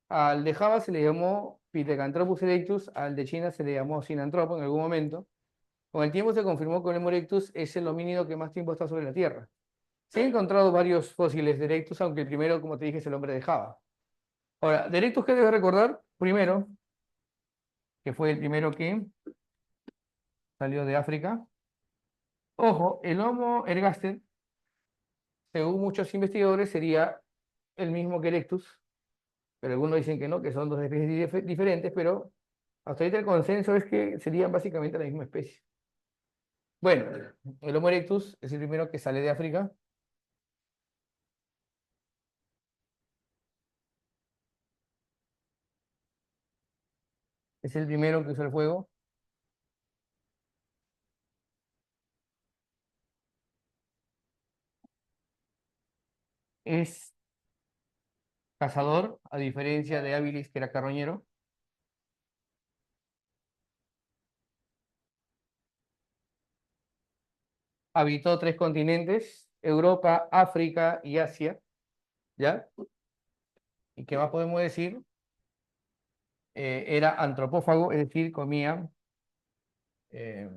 Al de Java se le llamó Pithecanthropus erectus, al de China se le llamó Sinanthropo en algún momento. Con el tiempo se confirmó que el Homo erectus es el homínido que más tiempo está sobre la Tierra. Se han encontrado varios fósiles de erectus, aunque el primero, como te dije, es el hombre de Java. Ahora, de erectus, ¿qué debes recordar? Primero, que fue el primero que salió de África. Ojo, el Homo ergaster, según muchos investigadores, sería el mismo que erectus, pero algunos dicen que no, que son dos especies diferentes, pero hasta ahorita el consenso es que serían básicamente la misma especie. Bueno, el Homo erectus es el primero que sale de África. Es el primero que usa el fuego. Es cazador, a diferencia de Habilis, que era carroñero. Habitó tres continentes, Europa, África y Asia, ¿ya? ¿Y qué más podemos decir? Era antropófago, es decir, comía eh,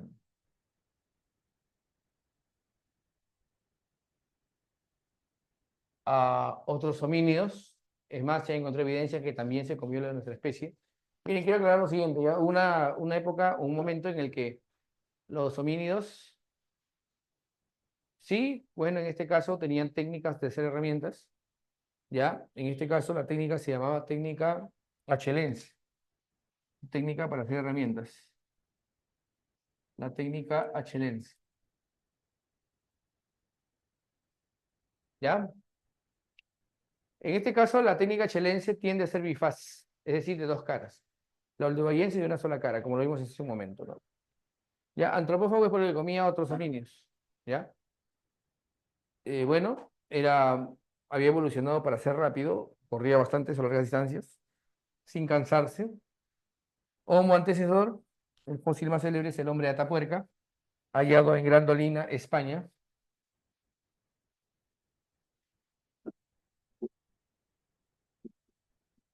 a otros homínidos. Es más, se encontró evidencia que también se comió lo de nuestra especie. Miren, quiero aclarar lo siguiente, ¿ya? Una época, un momento en el que los homínidos, sí, bueno, en este caso tenían técnicas de hacer herramientas, ¿ya? En este caso la técnica se llamaba técnica achelense, técnica para hacer herramientas, la técnica achelense, ¿ya? En este caso la técnica achelense tiende a ser bifaz, es decir, de dos caras. La oldubayense de una sola cara, como lo vimos hace un momento, ¿no? Ya, antropófago es por el que comía otros homínidos, ¿ya? Bueno, había evolucionado para ser rápido, corría bastante a largas distancias, sin cansarse. Homo antecesor, el fósil más célebre es el hombre de Atapuerca, hallado en Grandolina, España.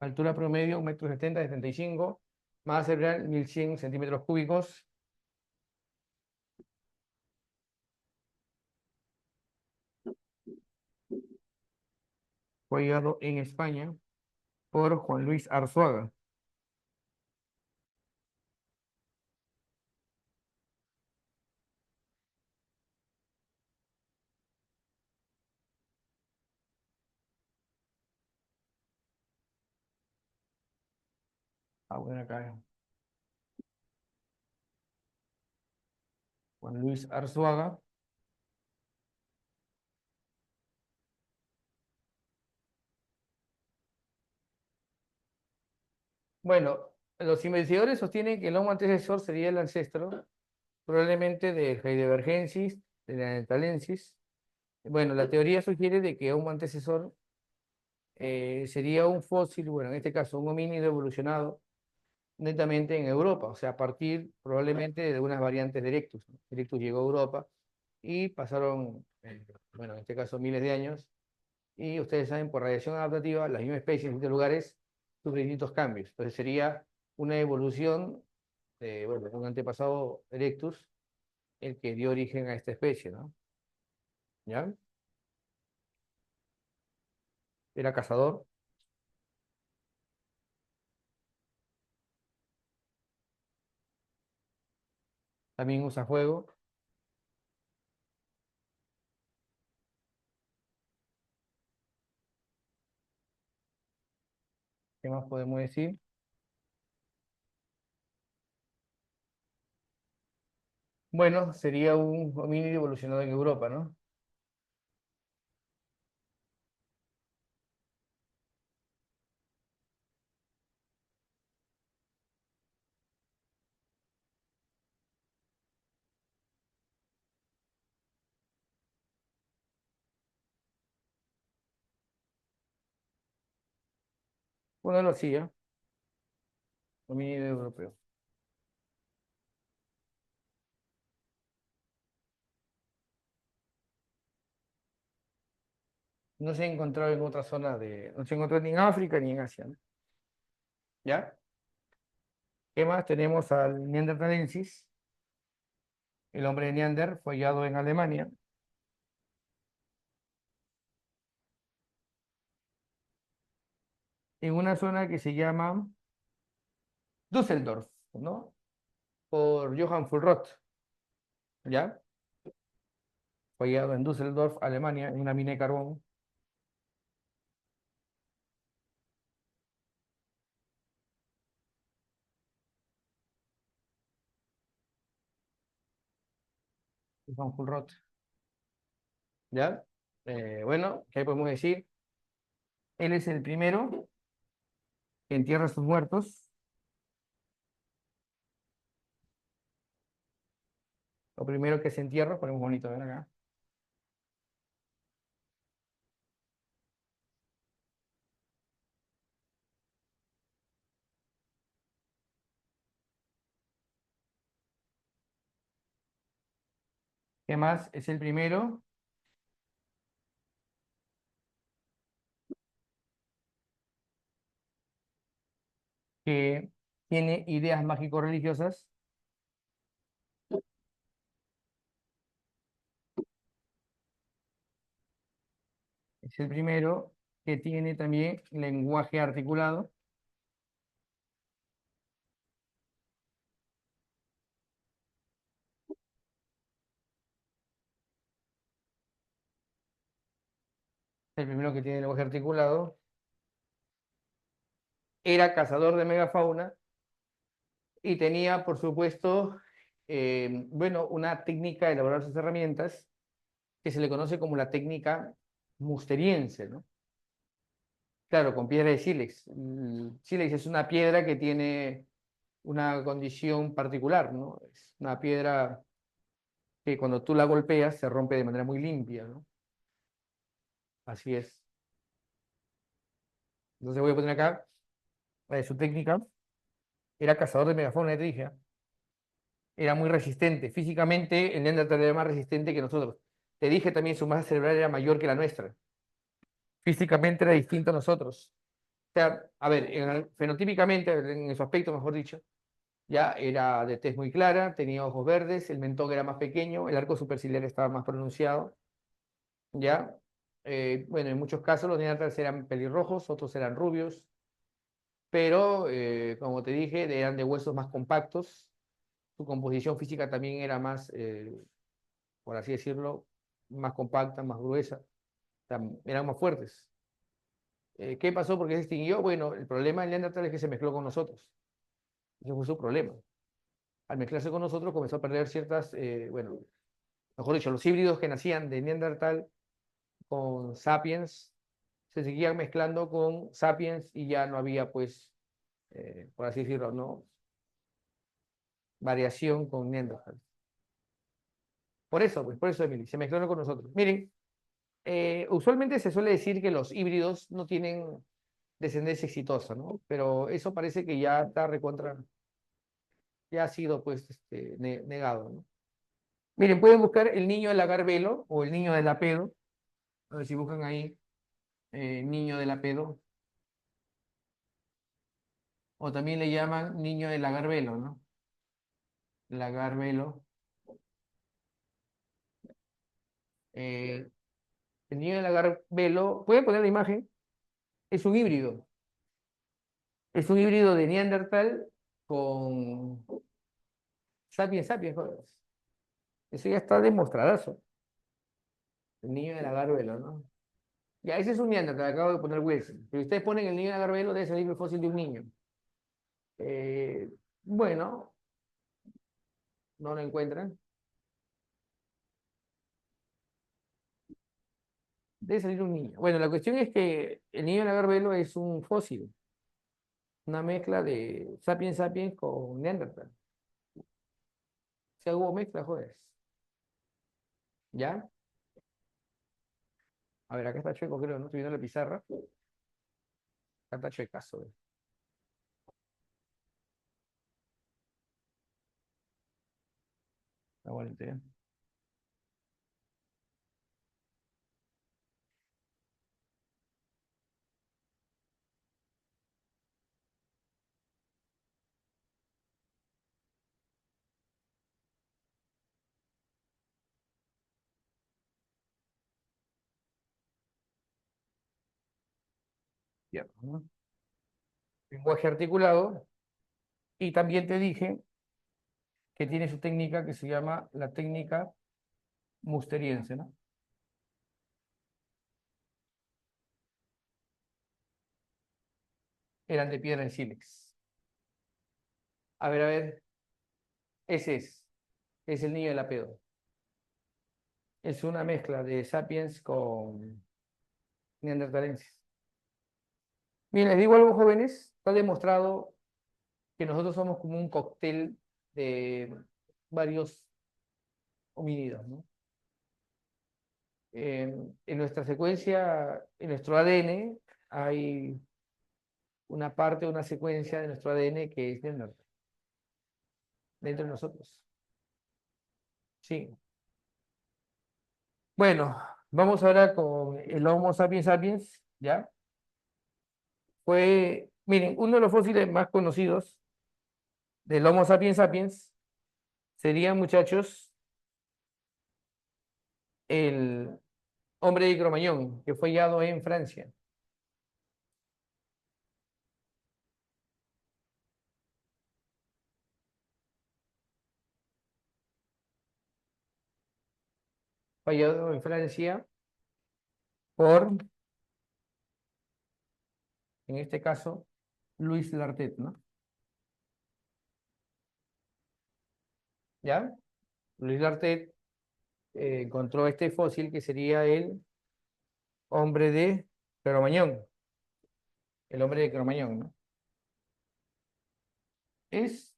Altura promedio, 1,70 m, 75. Masa cerebral, 1.100 centímetros cúbicos. Fue hallado en España por Juan Luis Arzuaga. Bueno, acá. Juan Luis Arzuaga. Bueno, los investigadores sostienen que el Homo antecesor sería el ancestro probablemente de Heidelbergensis, de Neanderthalensis. Bueno, la teoría sugiere de que Homo antecesor sería un fósil, bueno, en este caso un homínido evolucionado netamente en Europa, o sea, a partir probablemente de unas variantes de Erectus, ¿no? Erectus llegó a Europa y pasaron, bueno, en este caso miles de años, y ustedes saben, por radiación adaptativa, las mismas especies en distintos lugares sufren distintos cambios. Entonces sería una evolución de, bueno, un antepasado Erectus el que dio origen a esta especie, ¿no? ¿Ya? Era cazador, también usa fuego. ¿Qué más podemos decir? Bueno, sería un homínido evolucionado en Europa, ¿no? Bueno, lo hacía, homínido europeo. No se ha encontrado en otra zona no se encontró ni en África ni en Asia, ¿no? ¿Ya? ¿Qué más? Tenemos al Neanderthalensis, el hombre de Neander, fue hallado en Alemania, en una zona que se llama Düsseldorf, ¿no? Por Johann Fulrott, ¿ya? Fue hallado en Düsseldorf, Alemania, en una mina de carbón. Johann Fulrott, ¿ya? Bueno, ¿qué podemos decir? Él es el primero que entierra a sus muertos. Lo primero que se entierra, ponemos bonito, ven acá. ¿Qué más? Es el primero que tiene ideas mágico-religiosas. Es el primero que tiene también lenguaje articulado. El primero que tiene lenguaje articulado. Era cazador de megafauna y tenía, por supuesto, bueno, una técnica de elaborar sus herramientas que se le conoce como la técnica musteriense, ¿no? Claro, con piedra de sílex. Sílex es una piedra que tiene una condición particular, ¿no? Es una piedra que cuando tú la golpeas se rompe de manera muy limpia, ¿no? Así es. Entonces voy a poner acá su técnica. Era cazador de megafauna, ya te dije, ¿ah? Era muy resistente. Físicamente, el Neandertal era más resistente que nosotros. Te dije también, su masa cerebral era mayor que la nuestra. Físicamente era distinto a nosotros. O sea, a ver, fenotípicamente, en su aspecto, mejor dicho, ya era de tez muy clara, tenía ojos verdes, el mentón era más pequeño, el arco superciliar estaba más pronunciado, ya. Bueno, en muchos casos los neandertales eran pelirrojos, otros eran rubios, pero, como te dije, eran de huesos más compactos, su composición física también era más, por así decirlo, más compacta, más gruesa, o sea, eran más fuertes. ¿Qué pasó? ¿Por qué se extinguió? Bueno, el problema del Neandertal es que se mezcló con nosotros. Ese fue su problema. Al mezclarse con nosotros comenzó a perder ciertas, bueno, mejor dicho, los híbridos que nacían de Neandertal con Sapiens se seguían mezclando con Sapiens y ya no había, pues, por así decirlo, ¿no? Variación con Neandertal. Por eso, pues, por eso, Emily, se mezclaron con nosotros. Miren, usualmente se suele decir que los híbridos no tienen descendencia exitosa, ¿no? Pero eso parece que ya está recontra, ya ha sido, pues, negado, ¿no? Miren, pueden buscar el niño del agarbelo o el niño del apedo. A ver si buscan ahí niño del apedo. O también le llaman niño del agarbelo, ¿no? Lagarbelo. Eh, el niño del agarbelo, pueden poner la imagen, es un híbrido. Es un híbrido de Neandertal con Sapiens sapiens, joder. Eso ya está demostradazo. El niño del agarbelo, ¿no? Ya, ese es un Neandertal, acabo de poner Wilson. Si ustedes ponen el niño del agarbelo, debe salir el fósil de un niño. Eh, bueno, no lo encuentran. Debe salir un niño. Bueno, la cuestión es que el niño del agarbelo es un fósil, una mezcla de Sapiens sapiens con Neandertal. O sea, hubo mezcla, joder. ¿Ya? A ver, acá está chueco, creo, ¿no? Estoy viendo la pizarra. Acá está chuecazo. Está bonito, ¿ya? Ya, ¿no? Lenguaje articulado. Y también te dije que tiene su técnica que se llama la técnica musteriense, ¿no? Eran de piedra en sílex. A ver, ese es el niño de la pedo. Es una mezcla de sapiens con neandertalenses. Bien, les digo algo, jóvenes, está demostrado que nosotros somos como un cóctel de varios homínidos, ¿no? En nuestra secuencia, en nuestro ADN, hay una parte, una secuencia de nuestro ADN que es neandertal, dentro de nosotros. Sí. Bueno, vamos ahora con el Homo sapiens sapiens, ¿ya? Miren, uno de los fósiles más conocidos del Homo sapiens sapiens sería, muchachos, el hombre de Cromañón, que fue hallado en Francia. Fue hallado en Francia por, en este caso, Louis Lartet, ¿no? ¿Ya? Louis Lartet encontró este fósil que sería el hombre de Cromañón, el hombre de Cromañón, ¿no? Es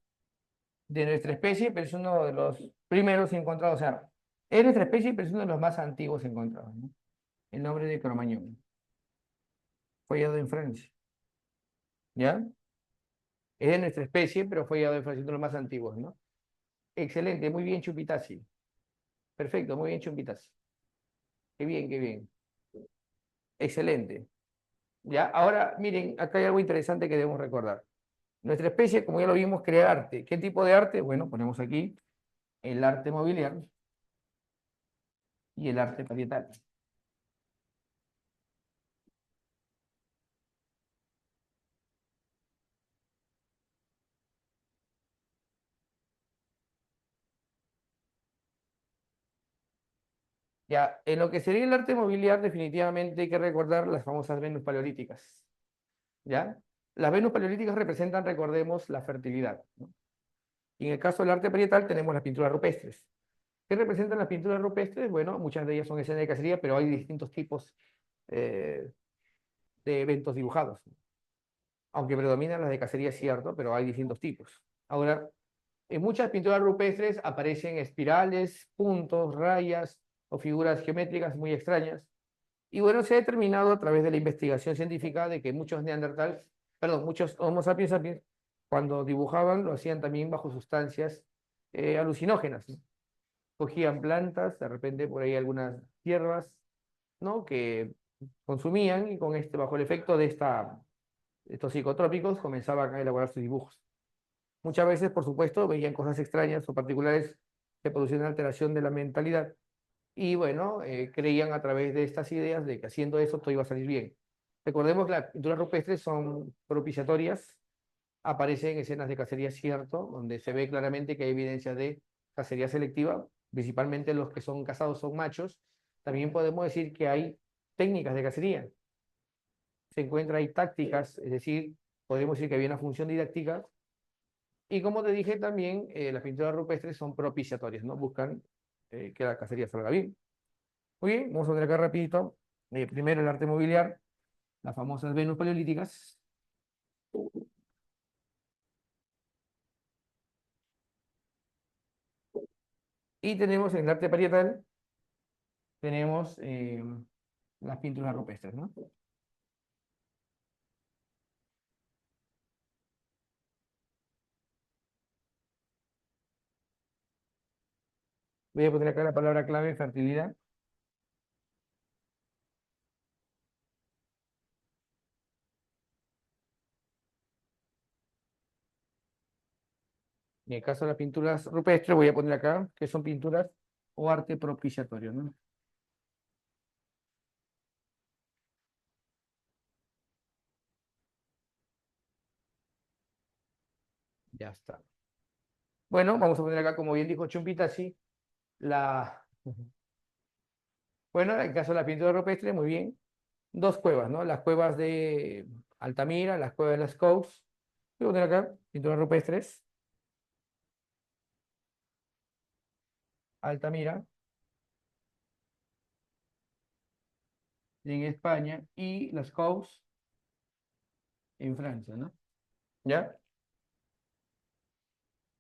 de nuestra especie, pero es uno de los primeros encontrados, o sea, es nuestra especie, pero es uno de los más antiguos encontrados, ¿no? El nombre de Cromañón, fue hallado en Francia, ¿ya? Es de nuestra especie, pero fue hallado en Francia, uno de los más antiguos, ¿no? Excelente, muy bien, Chupitasi. Perfecto, muy bien, Chupitasi. Qué bien, qué bien. Excelente. ¿Ya? Ahora, miren, acá hay algo interesante que debemos recordar. Nuestra especie, como ya lo vimos, crea arte. ¿Qué tipo de arte? Bueno, ponemos aquí el arte mobiliario y el arte parietal. Ya, en lo que sería el arte mobiliario, definitivamente hay que recordar las famosas Venus paleolíticas. ¿Ya? Las Venus paleolíticas representan, recordemos, la fertilidad, ¿no? Y en el caso del arte parietal tenemos las pinturas rupestres. ¿Qué representan las pinturas rupestres? Bueno, muchas de ellas son escenas de cacería, pero hay distintos tipos eh, de eventos dibujados. Aunque predominan las de cacería, es cierto, pero hay distintos tipos. Ahora, en muchas pinturas rupestres aparecen espirales, puntos, rayas o figuras geométricas muy extrañas. Y bueno, se ha determinado a través de la investigación científica de que muchos neandertales, perdón, muchos Homo sapiens sapiens, cuando dibujaban, lo hacían también bajo sustancias alucinógenas, ¿no? Cogían plantas, de repente por ahí algunas hierbas, ¿no? Que consumían y con bajo el efecto de estos psicotrópicos comenzaban a elaborar sus dibujos. Muchas veces, por supuesto, veían cosas extrañas o particulares que producían alteración de la mentalidad y bueno, creían a través de estas ideas de que haciendo eso todo iba a salir bien. Recordemos que las pinturas rupestres son propiciatorias, aparecen escenas de cacería, cierto, donde se ve claramente que hay evidencia de cacería selectiva, principalmente los que son cazados son machos. También podemos decir que hay técnicas de cacería, se encuentra hay tácticas, es decir, podemos decir que había una función didáctica. Y como te dije también, las pinturas rupestres son propiciatorias, ¿no? Buscan que la cacería salga bien. Muy bien, vamos a ver acá rapidito. Primero el arte mobiliar, las famosas Venus paleolíticas. Y tenemos en el arte parietal, tenemos las pinturas rupestres, ¿no? Voy a poner acá la palabra clave, fertilidad. En el caso de las pinturas rupestres, voy a poner acá que son pinturas o arte propiciatorio, ¿no? Ya está. Bueno, vamos a poner acá, como bien dijo Chumpita, sí, la... Bueno, en el caso de la pintura rupestre, muy bien. Dos cuevas, ¿no? Las cuevas de Altamira, las cuevas de las Coves. Voy a poner acá, pinturas rupestres, Altamira, en España, y las Coves en Francia, ¿no? ¿Ya?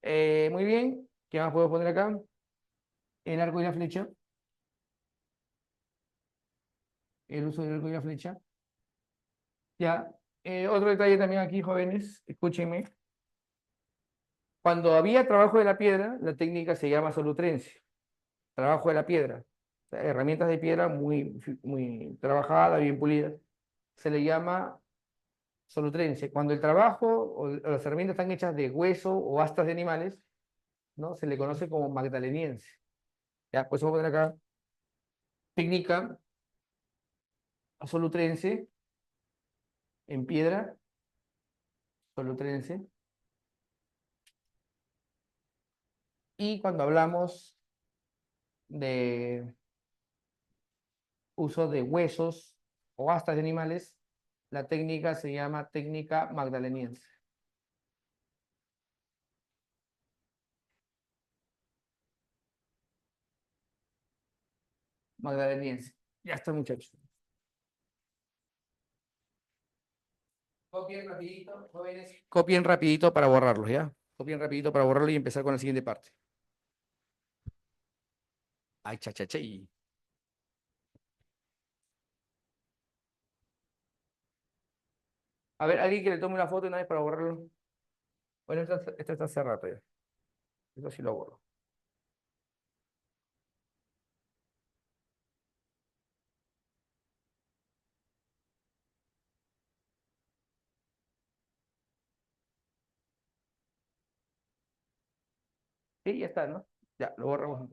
Muy bien. ¿Qué más puedo poner acá? El arco y la flecha, el uso del arco y la flecha. Ya. Otro detalle también aquí, jóvenes, escúchenme. Cuando había trabajo de la piedra, la técnica se llama solutrense, trabajo de la piedra. O sea, herramientas de piedra muy trabajadas, bien pulidas. Se le llama solutrense. Cuando el trabajo o las herramientas están hechas de hueso o astas de animales, ¿no? Se le conoce como magdaleniense. Ya, pues vamos a poner acá técnica solutrense en piedra, solutrense. Y cuando hablamos de uso de huesos o astas de animales, la técnica se llama técnica magdaleniense. Magdaleniense. Ya está, muchachos. Copien rapidito, jóvenes. Copien rapidito para borrarlos, ¿ya? Copien rapidito para borrarlo y empezar con la siguiente parte. Ay, chachachey. A ver, alguien que le tome una foto una vez para borrarlo. Bueno, esta está hace rato ya. Eso sí lo borro. Sí, ya está, ¿no? Ya, lo borramos.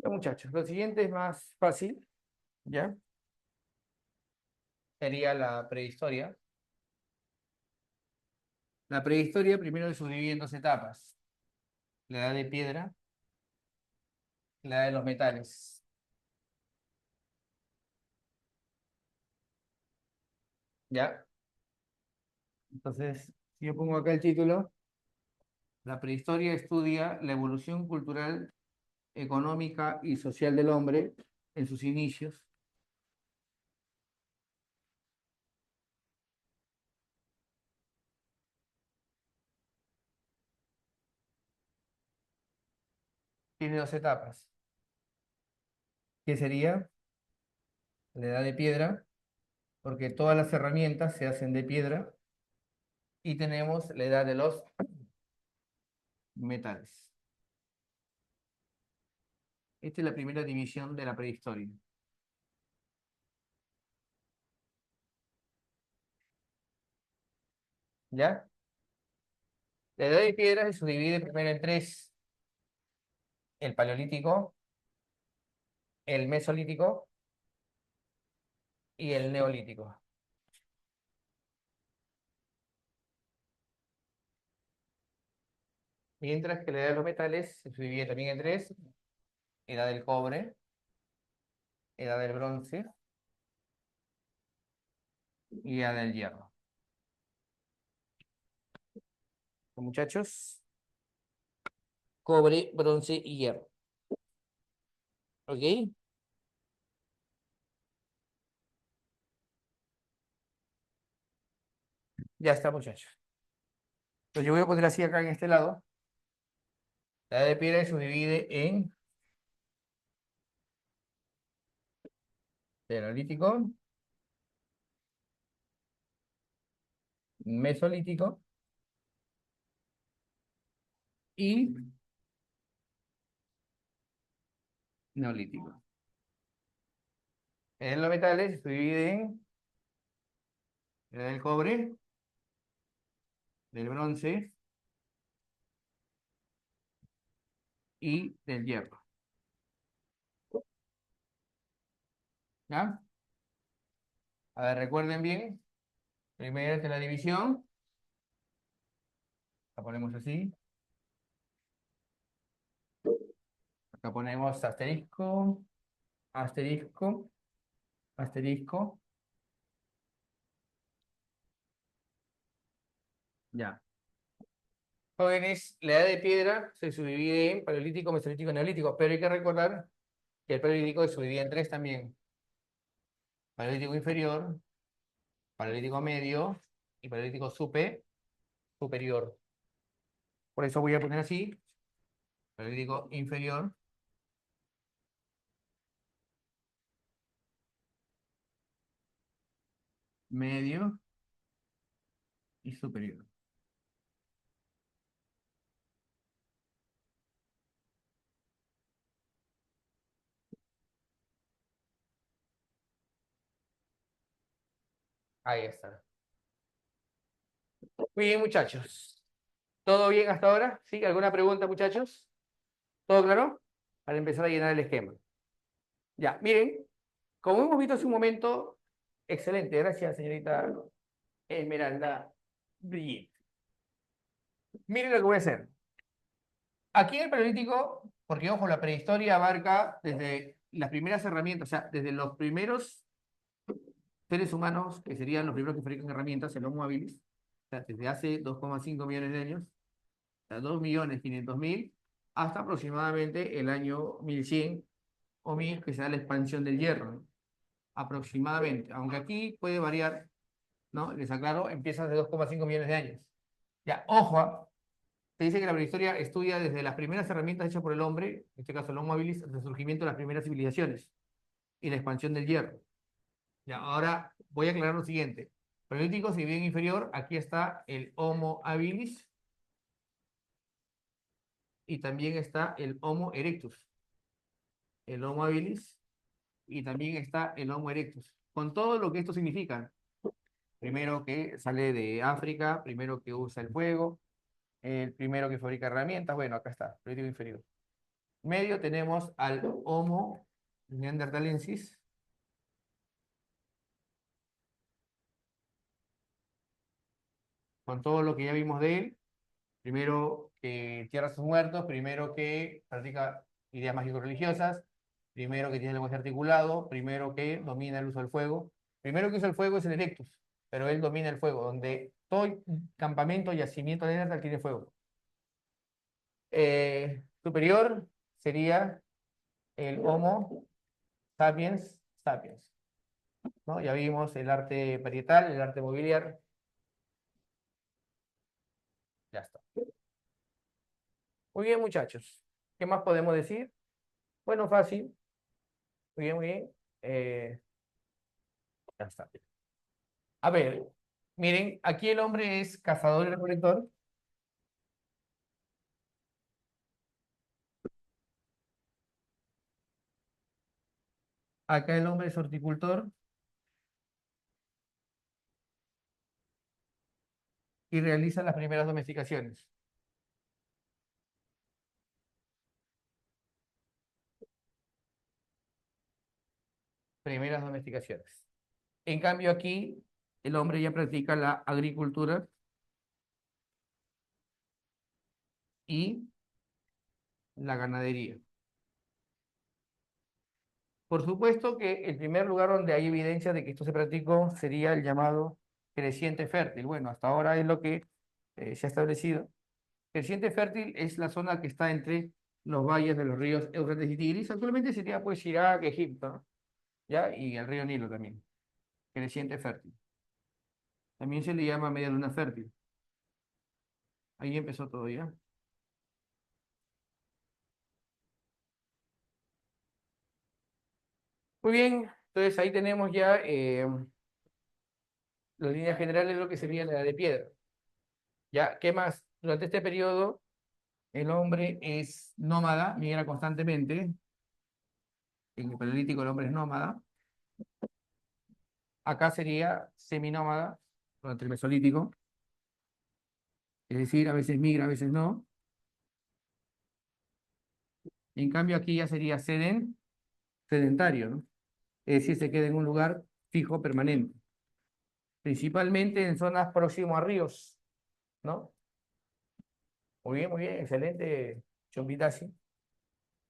Ya, muchachos, lo siguiente es más fácil, ¿ya? Sería la prehistoria. La prehistoria primero se subdivide en dos etapas. La edad de piedra, la edad de los metales. ¿Ya? Entonces, si yo pongo acá el título, la prehistoria estudia la evolución cultural, económica y social del hombre en sus inicios. Tiene dos etapas, que sería la edad de piedra, porque todas las herramientas se hacen de piedra, y tenemos la edad de los metales. Esta es la primera división de la prehistoria. ¿Ya? La edad de piedra se subdivide primero en tres: el paleolítico, el mesolítico y el neolítico. Mientras que la edad de los metales se subdivide también en tres: edad del cobre, edad del bronce y edad del hierro. Muchachos, cobre, bronce y hierro. ¿Ok? Ya está, muchachos. Entonces yo voy a poner así acá en este lado. La edad de piedra se subdivide en paleolítico, mesolítico y neolítico. En los metales se divide en la edad del cobre, del bronce y del hierro. ¿Ya? A ver, recuerden bien. Primero es la división. La ponemos así. Acá ponemos asterisco, asterisco, asterisco. Ya. Jóvenes, la edad de piedra se subdivide en paleolítico, mesolítico y neolítico, pero hay que recordar que el paleolítico se subdivide en tres también: paleolítico inferior, paleolítico medio y paleolítico superior. Por eso voy a poner así: paleolítico inferior, medio y superior. Ahí está. Muy bien, muchachos. ¿Todo bien hasta ahora? ¿Sí? ¿Alguna pregunta, muchachos? ¿Todo claro? Para empezar a llenar el esquema. Ya, miren, como hemos visto hace un momento, excelente, gracias, señorita Esmeralda Brigitte. Miren lo que voy a hacer. Aquí en el Paleolítico, porque ojo, la prehistoria abarca desde las primeras herramientas, o sea, desde los primeros seres humanos, que serían los primeros que fabrican herramientas, el Homo habilis, o sea, desde hace 2,5 millones de años, o sea, 2.500.000, hasta aproximadamente el año 1100 o 1000, que será la expansión del hierro, ¿no? Aproximadamente, aunque aquí puede variar, ¿no? Les aclaro, empieza de 2,5 millones de años. Ya, ojo, se dice que la prehistoria estudia desde las primeras herramientas hechas por el hombre, en este caso el Homo habilis, hasta el surgimiento de las primeras civilizaciones y la expansión del hierro. Ya, ahora voy a aclarar lo siguiente. Paleolítico, si bien inferior, aquí está el Homo habilis y también está el Homo erectus. El Homo habilis y también está el Homo erectus. Con todo lo que esto significa. Primero que sale de África, primero que usa el fuego, el primero que fabrica herramientas. Bueno, acá está, Paleolítico inferior. Medio tenemos al Homo neanderthalensis, con todo lo que ya vimos de él. Primero que entierra a sus muertos, primero que practica ideas mágico-religiosas, primero que tiene el lenguaje articulado, primero que domina el uso del fuego. Primero que usa el fuego es el Erectus, pero él domina el fuego, donde todo campamento, yacimiento de Neandertal tiene fuego. Superior sería el Homo sapiens sapiens, ¿no? Ya vimos el arte parietal, el arte mobiliar. Ya está. Muy bien, muchachos. ¿Qué más podemos decir? Bueno, fácil. Muy bien, muy bien. Eh, ya está. A ver, miren, aquí el hombre es cazador y recolector. Acá el hombre es horticultor y realiza las primeras domesticaciones. Primeras domesticaciones. En cambio, aquí el hombre ya practica la agricultura y la ganadería. Por supuesto que el primer lugar donde hay evidencia de que esto se practicó sería el llamado creciente fértil. Bueno, hasta ahora es lo que se ha establecido. Creciente fértil es la zona que está entre los valles de los ríos Éufrates y Tigris. Actualmente sería pues Irak, Egipto, ¿no? ¿Ya? Y el río Nilo también. Creciente fértil. También se le llama media luna fértil. Ahí empezó todo ya. Muy bien, entonces ahí tenemos ya las líneas generales de lo que sería la edad de piedra. ¿Ya? ¿Qué más? Durante este periodo, el hombre es nómada, migra constantemente. En el Paleolítico el hombre es nómada. Acá sería seminómada durante el Mesolítico. Es decir, a veces migra, a veces no. En cambio, aquí ya sería sedentario, ¿no? Es decir, se queda en un lugar fijo, permanente. Principalmente en zonas próximas a ríos, ¿no? Muy bien, excelente, Chompitasi.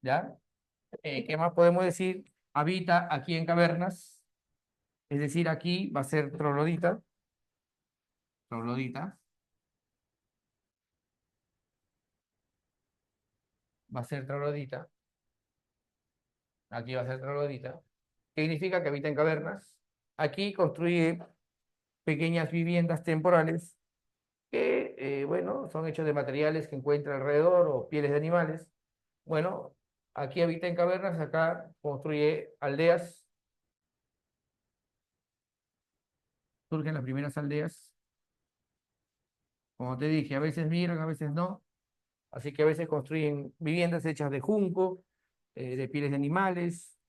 ¿Ya? ¿Qué más podemos decir? Habita aquí en cavernas, es decir, aquí va a ser troglodita, troglodita, va a ser troglodita, aquí va a ser troglodita. ¿Qué significa que habita en cavernas? Aquí construye pequeñas viviendas temporales que, bueno, son hechos de materiales que encuentra alrededor o pieles de animales. Bueno, aquí habita en cavernas, acá construye aldeas, surgen las primeras aldeas. Como te dije, a veces migran, a veces no. Así que a veces construyen viviendas hechas de junco, de pieles de animales,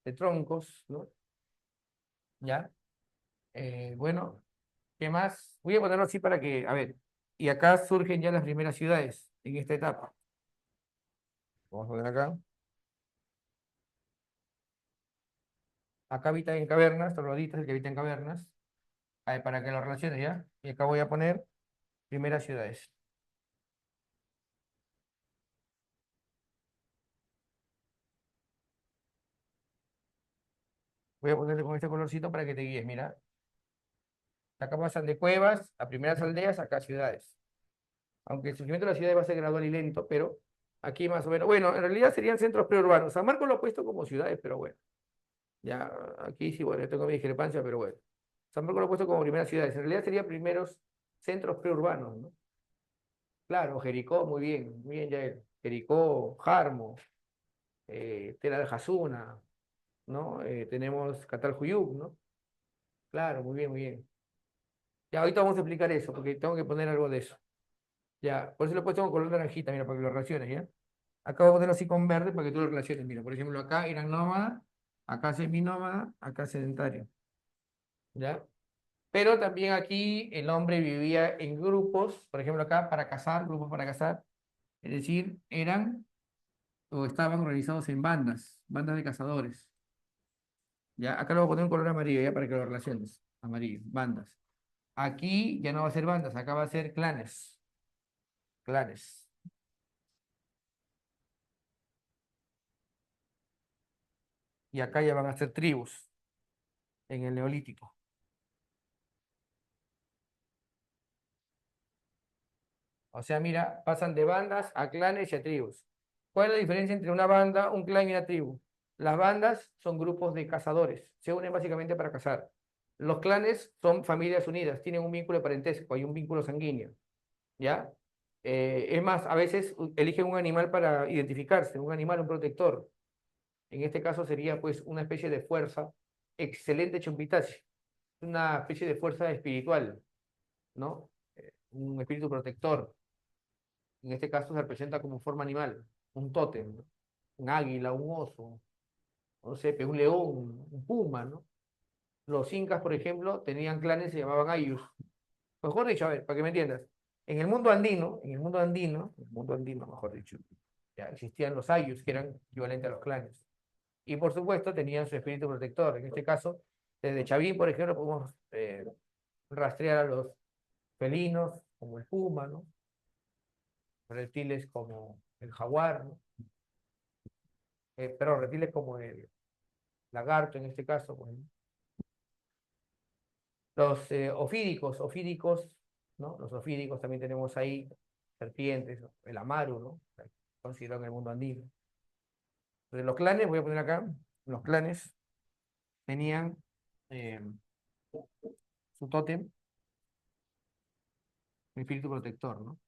de troncos, ¿no? ¿Ya? Bueno, ¿qué más? Voy a ponerlo así para que, a ver, y acá surgen ya las primeras ciudades en esta etapa. Vamos a poner acá. Acá habitan en cavernas, Torloditas, el que habita en cavernas, para que lo relaciones ya. Y acá voy a poner primeras ciudades. Voy a ponerle con este colorcito para que te guíes, mira. Acá pasan de cuevas a primeras aldeas, acá ciudades. Aunque el surgimiento de las ciudades va a ser gradual y lento, pero aquí más o menos, bueno, en realidad serían centros preurbanos. San Marcos lo ha puesto como ciudades, pero bueno, ya aquí sí, bueno, yo tengo mi discrepancia, pero bueno. San Marcos lo ha puesto como primeras ciudades. En realidad serían primeros centros preurbanos, ¿no? Claro, Jericó, muy bien, Yael. Jericó, Jarmo, Tela de Jasuna, ¿no? Tenemos Cataljuyuk, ¿no? Claro, muy bien, muy bien. Ya, ahorita vamos a explicar eso, porque tengo que poner algo de eso. Ya, por eso lo he puesto con color naranjita, mira, para que lo relaciones, ¿ya? Acá voy a ponerlo así con verde para que tú lo relaciones. Mira, por ejemplo, acá eran nómadas, acá seminómada, acá sedentario, ¿ya? Pero también aquí el hombre vivía en grupos, por ejemplo, acá para cazar, grupos para cazar, es decir, eran o estaban organizados en bandas, bandas de cazadores, ¿ya? Acá lo voy a poner en color amarillo, ¿ya? Para que lo relaciones, amarillo, bandas. Aquí ya no va a ser bandas, acá va a ser clanes, clanes. Y acá ya van a ser tribus en el Neolítico. O sea, mira, pasan de bandas a clanes y a tribus. ¿Cuál es la diferencia entre una banda, un clan y una tribu? Las bandas son grupos de cazadores, se unen básicamente para cazar. Los clanes son familias unidas, tienen un vínculo de parentesco, hay un vínculo sanguíneo, ¿ya? Es más, a veces eligen un animal para identificarse, un animal, un protector. En este caso sería pues una especie de fuerza, excelente chumpitachi, una especie de fuerza espiritual, ¿no? Un espíritu protector. En este caso se representa como forma animal, un tótem, ¿no? Un águila, un oso, no sé, un león, un puma, ¿no? Los incas, por ejemplo, tenían clanes que se llamaban ayllus. Mejor dicho, a ver, para que me entiendas, en el mundo andino, mejor dicho, ya existían los ayllus, que eran equivalentes a los clanes. Y por supuesto tenían su espíritu protector. En este caso, desde Chavín, por ejemplo, podemos rastrear a los felinos, como el puma, ¿no? Reptiles como el jaguar, ¿no? Pero reptiles como el lagarto en este caso, pues, ¿no? Los ofídicos, ¿no? Los ofídicos también tenemos ahí, serpientes, ¿no? El amaru, ¿no? Considerado en el mundo andino. Entonces, los clanes, voy a poner acá, los clanes tenían eh, su tótem, un espíritu protector, ¿no?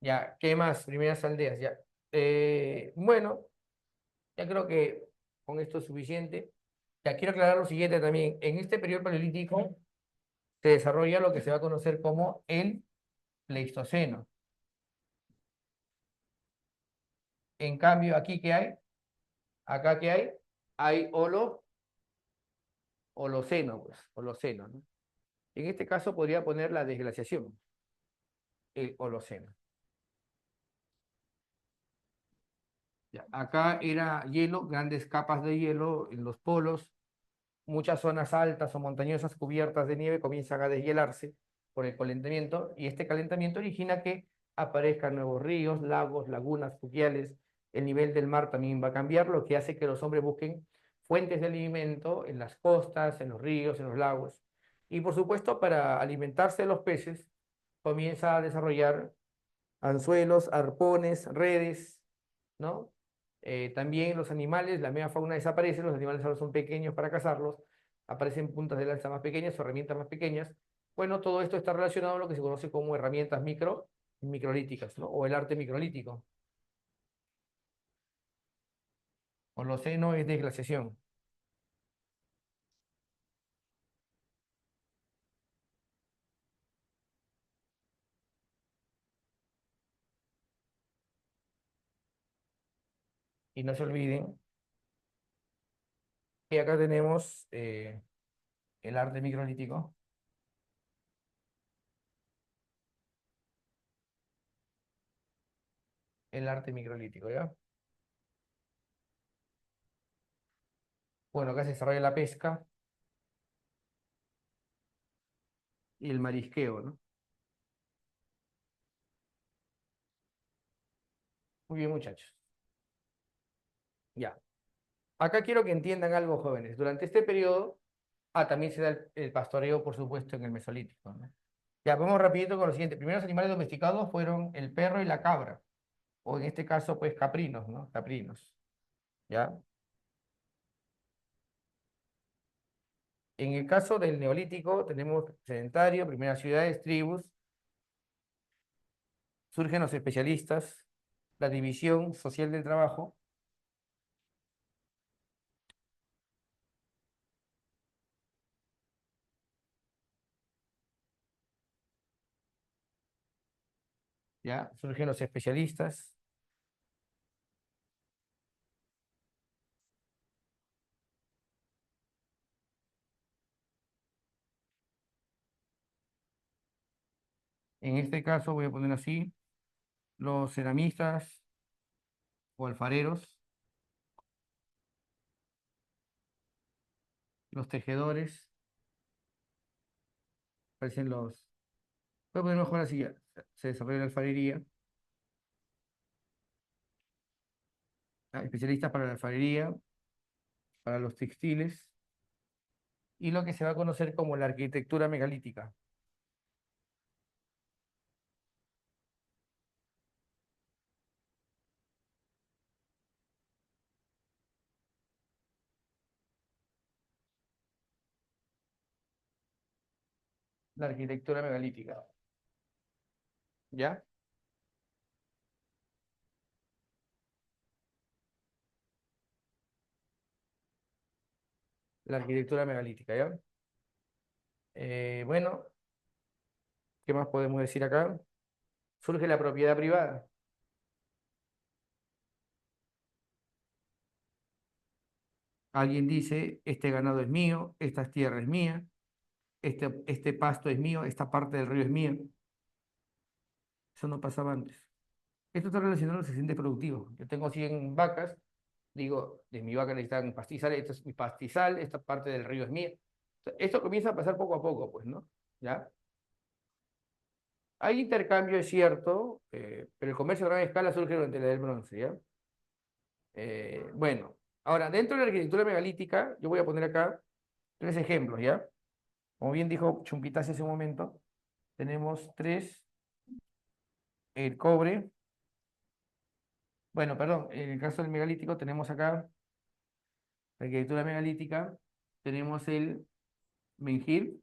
Ya, ¿qué más? Primeras aldeas, ya. Bueno, ya creo que con esto es suficiente. Ya quiero aclarar lo siguiente también. En este periodo paleolítico se desarrolla lo que se va a conocer como el Pleistoceno. En cambio, aquí ¿qué hay? Acá ¿qué hay? Hay Holoceno, pues, Holoceno, ¿no? En este caso podría poner la desglaciación, el Holoceno. Ya, acá era hielo, grandes capas de hielo en los polos, muchas zonas altas o montañosas cubiertas de nieve comienzan a deshielarse por el calentamiento y este calentamiento origina que aparezcan nuevos ríos, lagos, lagunas, fluviales. El nivel del mar también va a cambiar, lo que hace que los hombres busquen fuentes de alimento en las costas, en los ríos, en los lagos. Y por supuesto, para alimentarse de los peces, comienza a desarrollar anzuelos, arpones, redes, ¿no? También los animales, la megafauna desaparece, los animales ahora son pequeños para cazarlos, aparecen puntas de lanza más pequeñas o herramientas más pequeñas. Bueno, todo esto está relacionado a lo que se conoce como herramientas microlíticas, ¿no? O el arte microlítico. Holoceno es desglaciación. Y no se olviden que acá tenemos el arte microlítico. El arte microlítico, ¿ya? Bueno, acá se desarrolla la pesca y el marisqueo, ¿no? Muy bien, muchachos. Ya. Acá quiero que entiendan algo, jóvenes. Durante este periodo, también se da el pastoreo, por supuesto, en el Mesolítico, ¿no? Ya, vamos rapidito con lo siguiente. Primeros animales domesticados fueron el perro y la cabra, o en este caso, pues, caprinos, ¿no? Caprinos, ¿ya? En el caso del Neolítico, tenemos sedentario, primeras ciudades, tribus, surgen los especialistas, la división social del trabajo, ¿ya? Surgen los especialistas. En este caso voy a poner así, los ceramistas o alfareros, los tejedores, parecen los... Voy a poner mejor así, ya. Se desarrolla la alfarería, especialistas para la alfarería, para los textiles, y lo que se va a conocer como la arquitectura megalítica. La arquitectura megalítica, ¿ya? La arquitectura megalítica, ¿ya? Bueno, ¿qué más podemos decir acá? Surge la propiedad privada. Alguien dice, este ganado es mío, esta tierra es mía, este pasto es mío, esta parte del río es mía. Eso no pasaba antes. Esto está relacionado a los accidentes productivos. Yo tengo 100 vacas, digo, de mi vaca necesitan pastizal, esto es mi pastizal, esta parte del río es mía. O sea, esto comienza a pasar poco a poco, pues, ¿no? ¿Ya? Hay intercambio, es cierto, pero el comercio a gran escala surge durante la edad del bronce, ¿ya? Bueno, ahora, dentro de la arquitectura megalítica, yo voy a poner acá tres ejemplos, ¿ya? Como bien dijo Chumpitaz hace un momento, tenemos tres, el cobre, bueno, perdón, en el caso del megalítico tenemos acá la arquitectura megalítica, tenemos el menhir,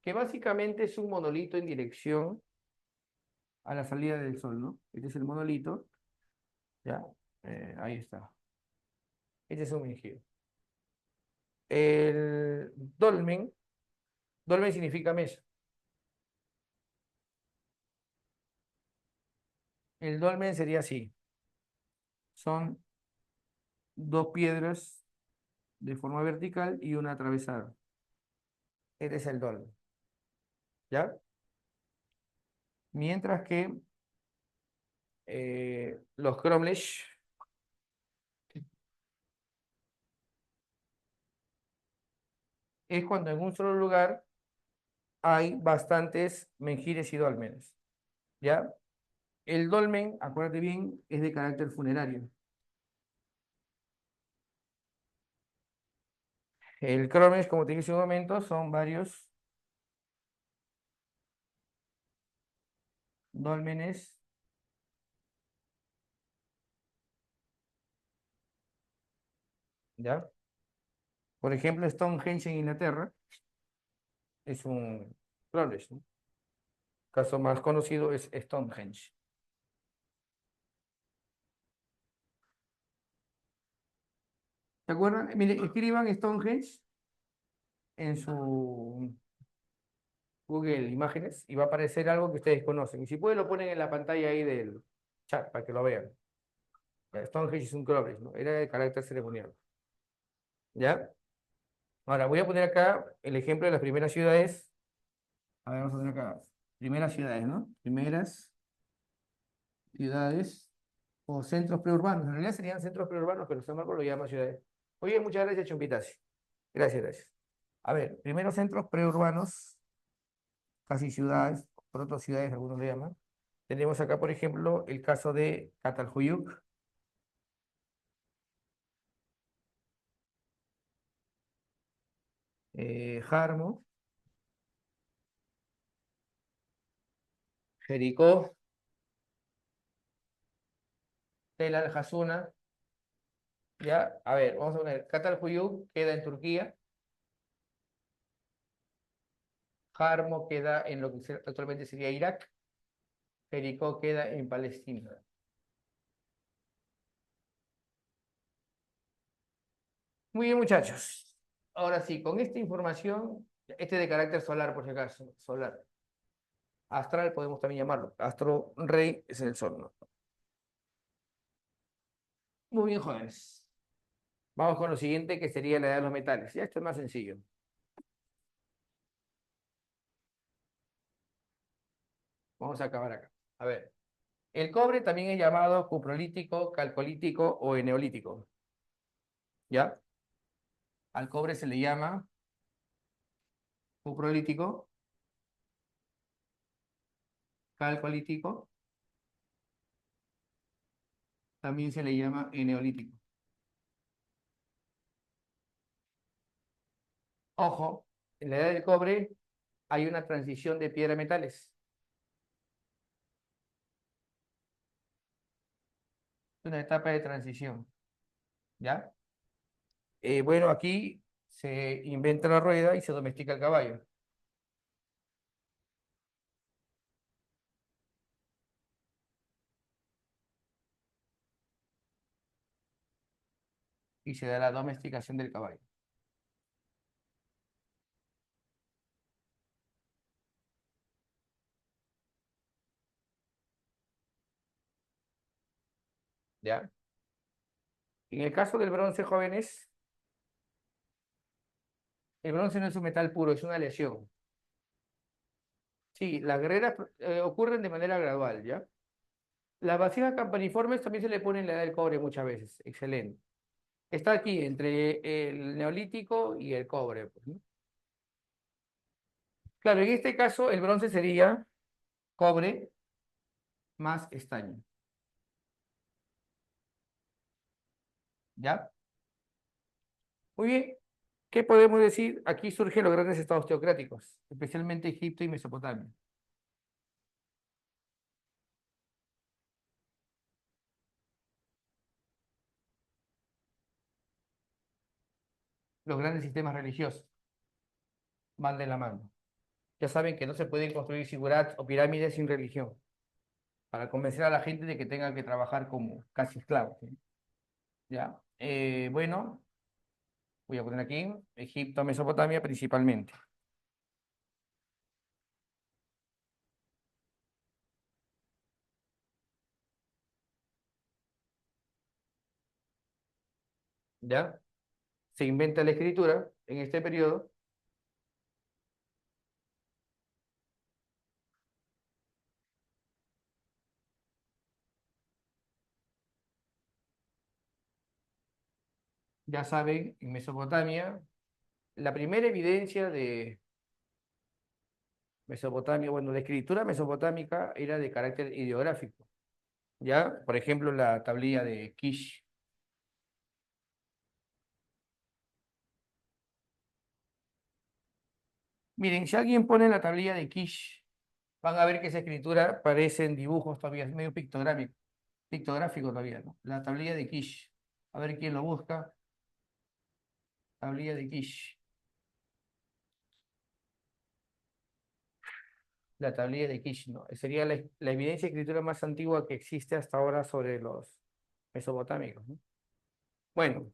que básicamente es un monolito en dirección a la salida del sol, ¿no? Este es el monolito, ¿ya? Ahí está. Este es un menhir. El dolmen, dolmen significa mesa. El dolmen sería así. Son dos piedras de forma vertical y una atravesada. Este es el dolmen, ¿ya? Mientras que los cromlech es cuando en un solo lugar hay bastantes menhires y dólmenes, ¿ya? El dolmen, acuérdate bien, es de carácter funerario. El cromlech, como te dije hace un momento, son varios dólmenes, ¿ya? Por ejemplo, Stonehenge en Inglaterra es un cromlech, ¿no? El caso más conocido es Stonehenge. ¿Se acuerdan? Mire, escriban Stonehenge en su Google Imágenes y va a aparecer algo que ustedes conocen. Y si pueden, lo ponen en la pantalla ahí del chat para que lo vean. Ya, Stonehenge es un cromlech, ¿no? Era de carácter ceremonial. ¿Ya? Ahora voy a poner acá el ejemplo de las primeras ciudades. A ver, vamos a poner acá. Primeras ciudades, ¿no? Primeras ciudades o centros preurbanos. En realidad serían centros preurbanos, pero San Marcos lo llama ciudades. Oye, muchas gracias, Chumpitasi. Gracias, gracias. A ver, primeros centros preurbanos, casi ciudades, proto-ciudades, algunos le llaman. Tenemos acá, por ejemplo, el caso de Cataljuyuk, Jarmo, Jericó, Tel Al Hasuna. Ya, a ver, vamos a poner, Cataljuyuk queda en Turquía, Jarmo queda en lo que actualmente sería Irak, Jericó queda en Palestina. Muy bien, muchachos. Ahora sí, con esta información, este de carácter solar, por si acaso, solar. Astral podemos también llamarlo. Astro rey es el sol, ¿no? Muy bien, jóvenes. Vamos con lo siguiente, que sería la edad de los metales. Ya esto es más sencillo. Vamos a acabar acá. A ver, el cobre también es llamado cuprolítico, calcolítico o eneolítico. ¿Ya? Al cobre se le llama cuprolítico, calcolítico, también se le llama eneolítico. Ojo, en la edad del cobre hay una transición de piedra a metales. Una etapa de transición, ¿ya? Bueno, aquí se inventa la rueda y se domestica el caballo. Y se da la domesticación del caballo. ¿Ya? En el caso del bronce, jóvenes, el bronce no es un metal puro, es una aleación. Sí, las guerreras ocurren de manera gradual, ¿ya? Las vasijas campaniformes también se le pone en la edad del cobre muchas veces. Excelente. Está aquí entre el neolítico y el cobre, pues, ¿no? Claro, en este caso el bronce sería cobre más estaño, ¿ya? Muy bien. ¿Qué podemos decir? Aquí surgen los grandes estados teocráticos, especialmente Egipto y Mesopotamia. Los grandes sistemas religiosos van de la mano. Ya saben que no se pueden construir zigurats o pirámides sin religión, para convencer a la gente de que tengan que trabajar como casi esclavos, ¿sí? ¿Ya? Bueno, voy a poner aquí Egipto, Mesopotamia principalmente. ¿Ya? Se inventa la escritura en este periodo. Ya saben, en Mesopotamia, la primera evidencia de Mesopotamia, bueno, la escritura mesopotámica era de carácter ideográfico. ¿Ya? Por ejemplo, la tablilla de Kish. Miren, si alguien pone la tablilla de Kish, van a ver que esa escritura parece en dibujos todavía, es medio pictográfico, pictográfico todavía, ¿no? La tablilla de Kish. A ver quién lo busca. Tablilla de Kish. La tablilla de Kish, ¿no? Sería la evidencia de escritura más antigua que existe hasta ahora sobre los mesopotámicos, ¿no? Bueno,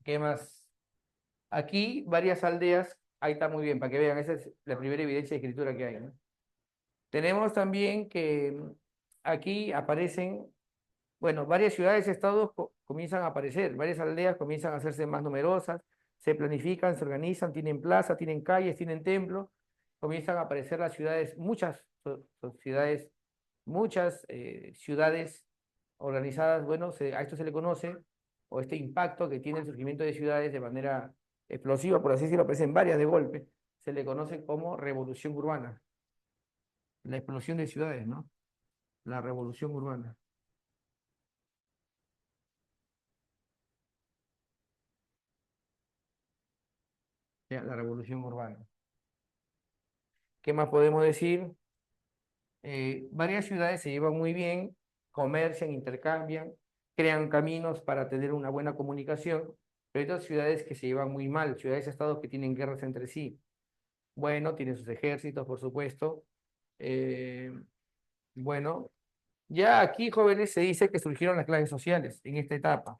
¿qué más? Aquí varias aldeas, ahí está muy bien, para que vean, esa es la primera evidencia de escritura que hay, ¿no? Tenemos también que aquí aparecen, bueno, varias ciudades, estados comienzan a aparecer, varias aldeas comienzan a hacerse más numerosas, se planifican, se organizan, tienen plaza, tienen calles, tienen templos, comienzan a aparecer las ciudades, ciudades, muchas ciudades organizadas, bueno, a esto se le conoce, o este impacto que tiene el surgimiento de ciudades de manera explosiva, por así decirlo, aparecen varias de golpe, se le conoce como revolución urbana, la explosión de ciudades, ¿no? La revolución urbana. Ya, la revolución urbana. ¿Qué más podemos decir? Varias ciudades se llevan muy bien, comercian, intercambian, crean caminos para tener una buena comunicación, pero hay otras ciudades que se llevan muy mal, ciudades-estados que tienen guerras entre sí. Bueno, tienen sus ejércitos, por supuesto. Eh, bueno, ya aquí, jóvenes, se dice que surgieron las clases sociales en esta etapa,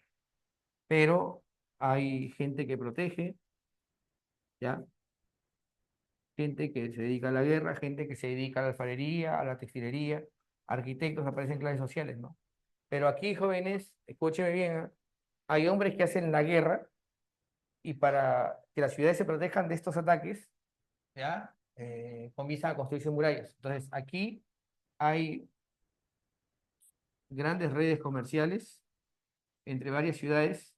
pero hay gente que protege, ¿ya? Gente que se dedica a la guerra, gente que se dedica a la alfarería, a la textilería, arquitectos, aparecen clases sociales, ¿no? Pero aquí, jóvenes, escúcheme bien, ¿ah? Hay hombres que hacen la guerra y para que las ciudades se protejan de estos ataques, ¿ya? Comienzan a construirse murallas. Entonces, aquí hay grandes redes comerciales entre varias ciudades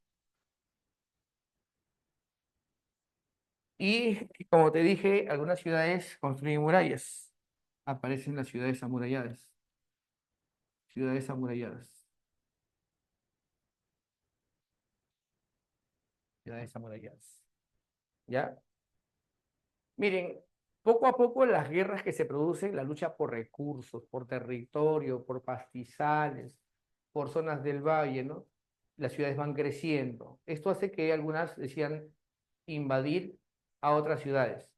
y, como te dije, algunas ciudades construyen murallas. Aparecen las ciudades amuralladas. Ciudades amuralladas. Ciudades amuralladas. ¿Ya? Miren, poco a poco las guerras que se producen, la lucha por recursos, por territorio, por pastizales, por zonas del valle, ¿no? Las ciudades van creciendo. Esto hace que algunas decían invadir a otras ciudades.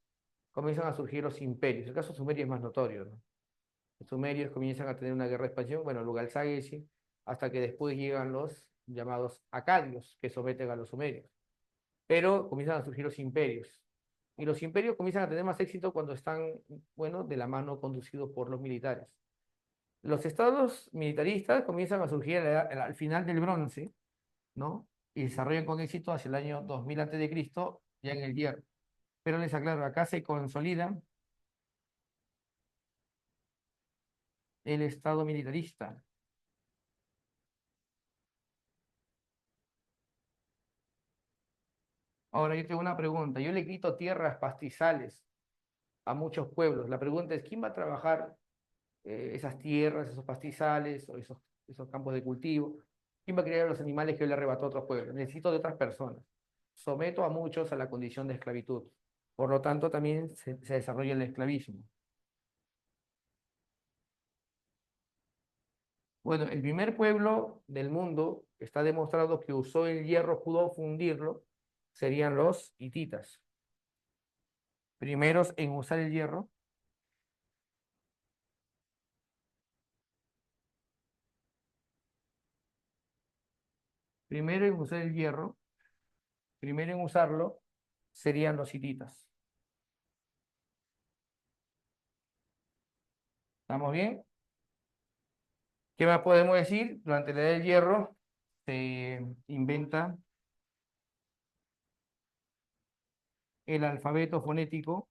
Comienzan a surgir los imperios. El caso de Sumeria es más notorio, ¿no? Los sumerios comienzan a tener una guerra de expansión, bueno, Lugal-Saguesi, hasta que después llegan los llamados acadios, que someten a los sumerios. Pero comienzan a surgir los imperios. Y los imperios comienzan a tener más éxito cuando están, bueno, de la mano conducidos por los militares. Los estados militaristas comienzan a surgir al final del bronce, ¿no? Y desarrollan con éxito hacia el año 2000 a.C., ya en el hierro. Pero les aclaro, acá se consolida el estado militarista. Ahora yo tengo una pregunta. Yo le quito tierras, pastizales a muchos pueblos. La pregunta es, ¿quién va a trabajar esas tierras, esos pastizales o esos campos de cultivo? ¿Quién va a criar a los animales que yo le arrebató a otros pueblos? Necesito de otras personas. Someto a muchos a la condición de esclavitud. Por lo tanto, también se desarrolla el esclavismo. Bueno, el primer pueblo del mundo está demostrado que usó el hierro, pudo fundirlo, serían los hititas. Primeros en usar el hierro. Primero en usar el hierro, primero en usarlo, serían los hititas. ¿Estamos bien? ¿Qué más podemos decir? Durante la edad del hierro se inventa el alfabeto fonético,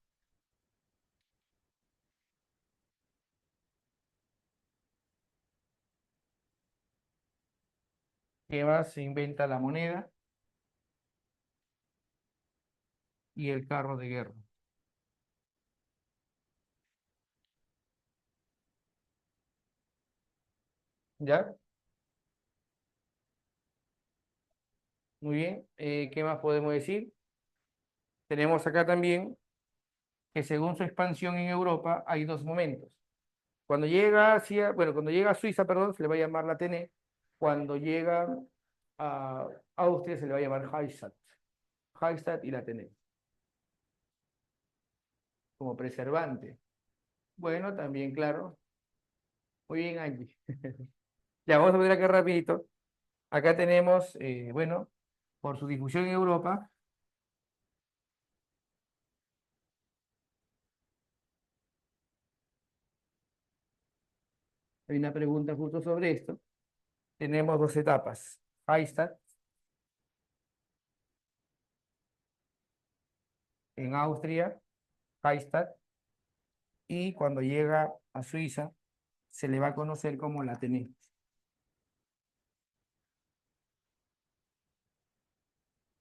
que más se inventa la moneda y el carro de guerra. ¿Ya? Muy bien. ¿Qué más podemos decir? Tenemos acá también que según su expansión en Europa hay dos momentos. Cuando llega a Suiza, perdón, se le va a llamar la Atene. Cuando llega a Austria se le va a llamar Hallstatt. Hallstatt y la Atene, como preservante. Bueno, también, claro. Muy bien, Angie. Ya, vamos a ver acá rapidito. Acá tenemos, bueno, por su difusión en Europa, hay una pregunta justo sobre esto. Tenemos dos etapas. Hallstatt, en Austria, Kaistadt, y cuando llega a Suiza se le va a conocer como la Atene.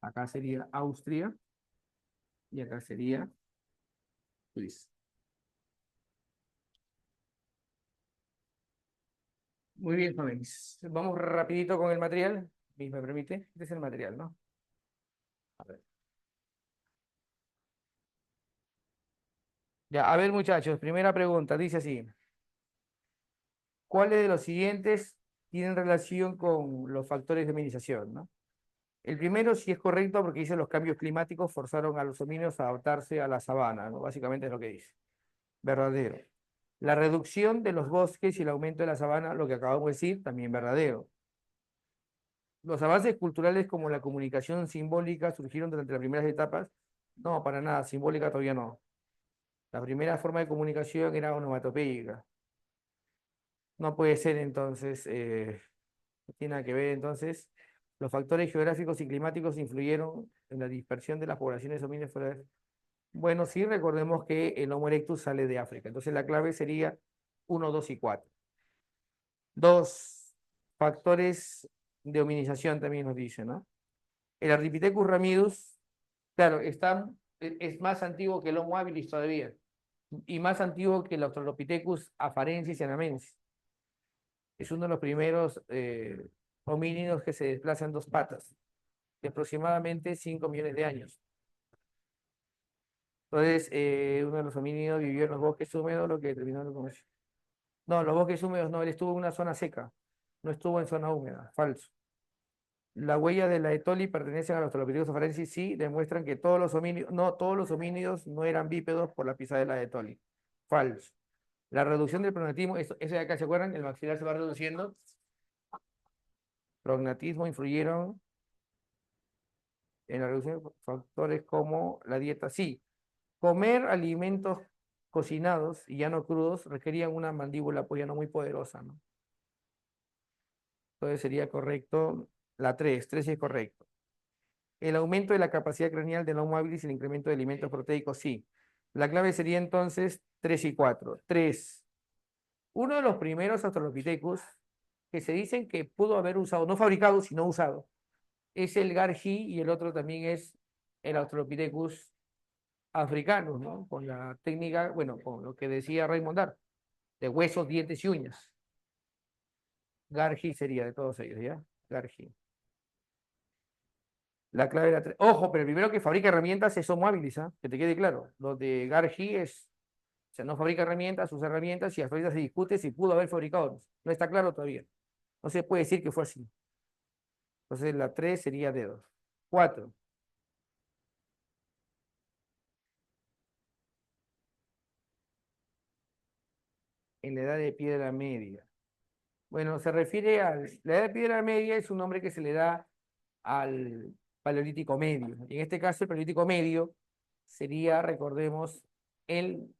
Acá sería Austria y acá sería Suiza. Muy bien, jóvenes. Vamos rapidito con el material. ¿Me permite? Este es el material, ¿no? A ver. Ya, a ver, muchachos, primera pregunta, dice así. ¿Cuáles de los siguientes tienen relación con los factores de hominización, ¿no? El primero sí es correcto porque dice los cambios climáticos forzaron a los homínidos a adaptarse a la sabana, ¿no? Básicamente es lo que dice. Verdadero. La reducción de los bosques y el aumento de la sabana, lo que acabamos de decir, también verdadero. Los avances culturales como la comunicación simbólica surgieron durante las primeras etapas. No, para nada, simbólica todavía no. La primera forma de comunicación era onomatopéyica. No puede ser entonces, no tiene nada que ver entonces. Los factores geográficos y climáticos influyeron en la dispersión de las poblaciones homínidas fuera de... Bueno, sí, recordemos que el Homo erectus sale de África. Entonces la clave sería 1, 2 y 4. Dos, factores de hominización también nos dice, ¿no? El Ardipithecus ramidus, claro, es más antiguo que el Homo habilis todavía, y más antiguo que el Australopithecus afarensis y anamensis. Es uno de los primeros homínidos que se desplazan en dos patas, de aproximadamente 5 millones de años. Entonces, uno de los homínidos vivió en los bosques húmedos, lo que determinó el comercio. No, los bosques húmedos no, él estuvo en una zona seca, no estuvo en zona húmeda, falso. La huella de la Etoli pertenecen a los Australopithecus afarensis, sí, demuestran que todos los homínidos, no, todos los homínidos no eran bípedos por la pisada de la Etoli. Falso. La reducción del prognatismo, eso de acá, ¿se acuerdan? El maxilar se va reduciendo. Prognatismo influyeron en la reducción de factores como la dieta. Sí, comer alimentos cocinados y ya no crudos requerían una mandíbula pues ya no muy poderosa, ¿no? Entonces sería correcto la 3, 3 es correcto. El aumento de la capacidad craneal del Homo habilis y el incremento de alimentos proteicos, sí. La clave sería entonces 3 y 4. 3. Uno de los primeros Australopithecus que se dicen que pudo haber usado, no fabricado, sino usado, es el Gargi y el otro también es el Australopithecus africano, ¿no? Con la técnica, bueno, con lo que decía Raymond Dar, de huesos, dientes y uñas. Gargi sería de todos ellos, ¿ya? Gargi. La clave era ojo, pero el primero que fabrica herramientas es Homo habilis, ¿ah? Que te quede claro. Lo de Gargi es, o sea, no fabrica herramientas, usa herramientas y hasta ahorita se discute si pudo haber fabricado. No está claro todavía. No se puede decir que fue así. Entonces la 3 sería dedos. 4. En la edad de piedra media. Bueno, se refiere a la edad de piedra media, es un nombre que se le da al paleolítico medio. En este caso, el paleolítico medio sería, recordemos, el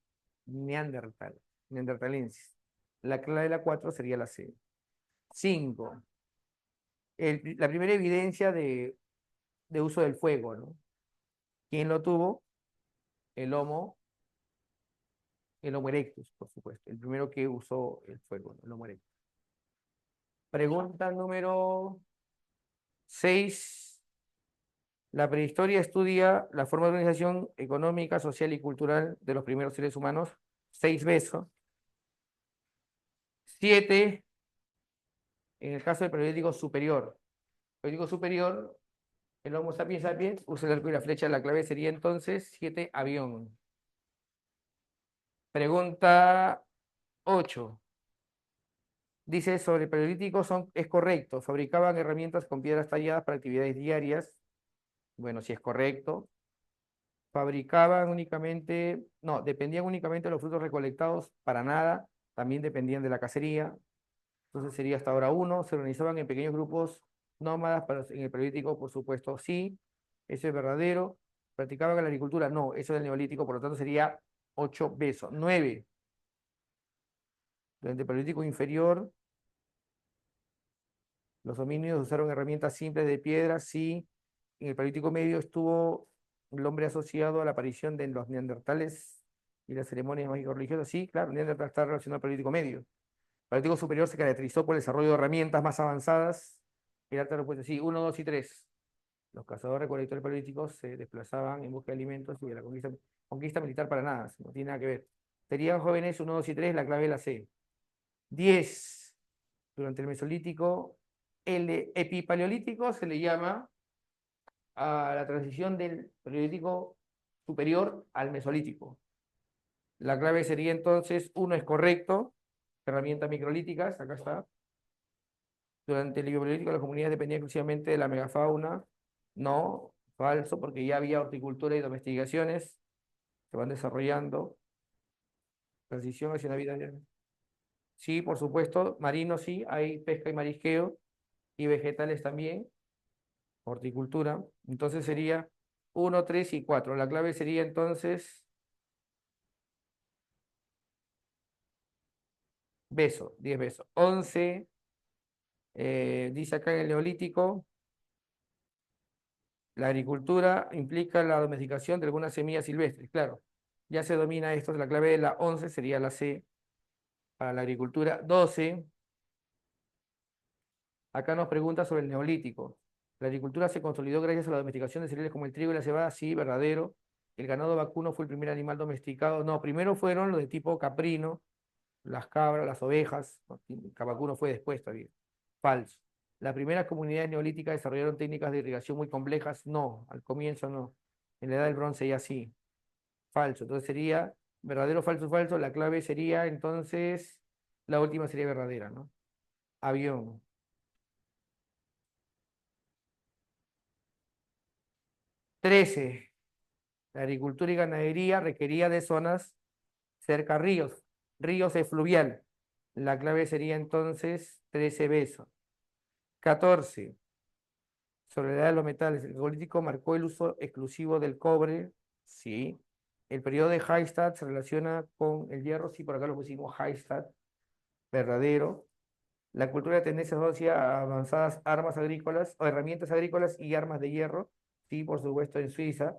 Neandertal, neandertalensis. La clave de la 4 sería la C. 5. La primera evidencia de uso del fuego, ¿no? ¿Quién lo tuvo? El Homo, el Homo erectus, por supuesto. El primero que usó el fuego, ¿no? El Homo erectus. Pregunta número 6. La prehistoria estudia la forma de organización económica, social y cultural de los primeros seres humanos. 6 besos. 7. En el caso del periódico superior. Periódico superior, el Homo sapiens sapiens usa el arco y la flecha. La clave sería entonces 7, avión. Pregunta 8. Dice sobre el paleolítico es correcto. Fabricaban herramientas con piedras talladas para actividades diarias. Bueno, si es correcto. Fabricaban únicamente, no, dependían únicamente de los frutos recolectados, para nada, también dependían de la cacería, entonces sería hasta ahora 1, se organizaban en pequeños grupos nómadas, en el paleolítico, por supuesto, sí, eso es verdadero. ¿Practicaban la agricultura? No, eso es el neolítico, por lo tanto sería 8 besos. 9, durante el paleolítico inferior, los homínidos usaron herramientas simples de piedra, sí, en el paleolítico medio estuvo el hombre asociado a la aparición de los neandertales y las ceremonias mágico-religiosas. Sí, claro, Neandertal está relacionado al Paleolítico Medio. El Paleolítico Superior se caracterizó por el desarrollo de herramientas más avanzadas. El alta respuesta, sí, uno, dos y tres. Los cazadores recolectores paleolíticos se desplazaban en busca de alimentos y de la conquista militar para nada, no tiene nada que ver. Serían jóvenes uno, 2 y 3, la clave es la C. 10. Durante el Mesolítico, el epipaleolítico se le llama a la transición del Paleolítico superior al Mesolítico. La clave sería entonces, uno es correcto, herramientas microlíticas, acá está. Durante el Paleolítico las comunidades dependían exclusivamente de la megafauna. No, falso, porque ya había horticultura y domesticaciones, se van desarrollando. Transición hacia una vida. Sí, por supuesto, marinos sí, hay pesca y marisqueo, y vegetales también, horticultura. Entonces sería uno, 3 y 4. La clave sería entonces beso, 10 besos. 11, dice acá en el Neolítico, la agricultura implica la domesticación de algunas semillas silvestres, claro. Ya se domina esto, la clave de la 11 sería la C para la agricultura. 12, acá nos pregunta sobre el Neolítico. La agricultura se consolidó gracias a la domesticación de cereales como el trigo y la cebada, sí, verdadero. El ganado vacuno fue el primer animal domesticado. No, primero fueron los de tipo caprino, las cabras, las ovejas. No, el vacuno fue después todavía. Falso. Las primeras comunidades neolíticas desarrollaron técnicas de irrigación muy complejas. No, al comienzo no. En la edad del bronce ya sí. Falso. Entonces sería verdadero, falso, falso. La clave sería entonces, la última sería verdadera, ¿no? Avión. 13. La agricultura y ganadería requería de zonas cerca a ríos. Ríos es fluvial. La clave sería entonces 13 besos. 14. Sobre la edad de los metales, el neolítico marcó el uso exclusivo del cobre. Sí. El periodo de Hallstatt se relaciona con el hierro. Sí, por acá lo pusimos Hallstatt. Verdadero. La cultura de tendencia asocia a avanzadas armas agrícolas o herramientas agrícolas y armas de hierro. Sí, por supuesto, en Suiza.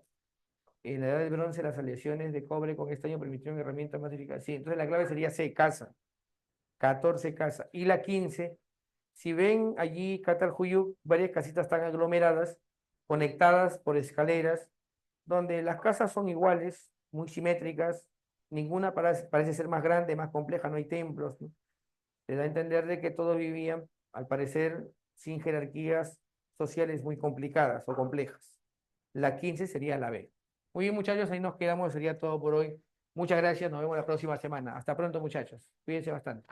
En la edad del bronce, las aleaciones de cobre con estaño permitieron herramientas más eficaces. Sí, entonces la clave sería C, casa. 14 casas. Y la 15, si ven allí Catalhuyuk, varias casitas están aglomeradas, conectadas por escaleras, donde las casas son iguales, muy simétricas, ninguna parece ser más grande, más compleja, no hay templos, ¿no? Se da a entender de que todos vivían, al parecer, sin jerarquías sociales muy complicadas o complejas. La 15 sería la B. Muy bien, muchachos, ahí nos quedamos, sería todo por hoy. Muchas gracias, nos vemos la próxima semana. Hasta pronto, muchachos. Cuídense bastante.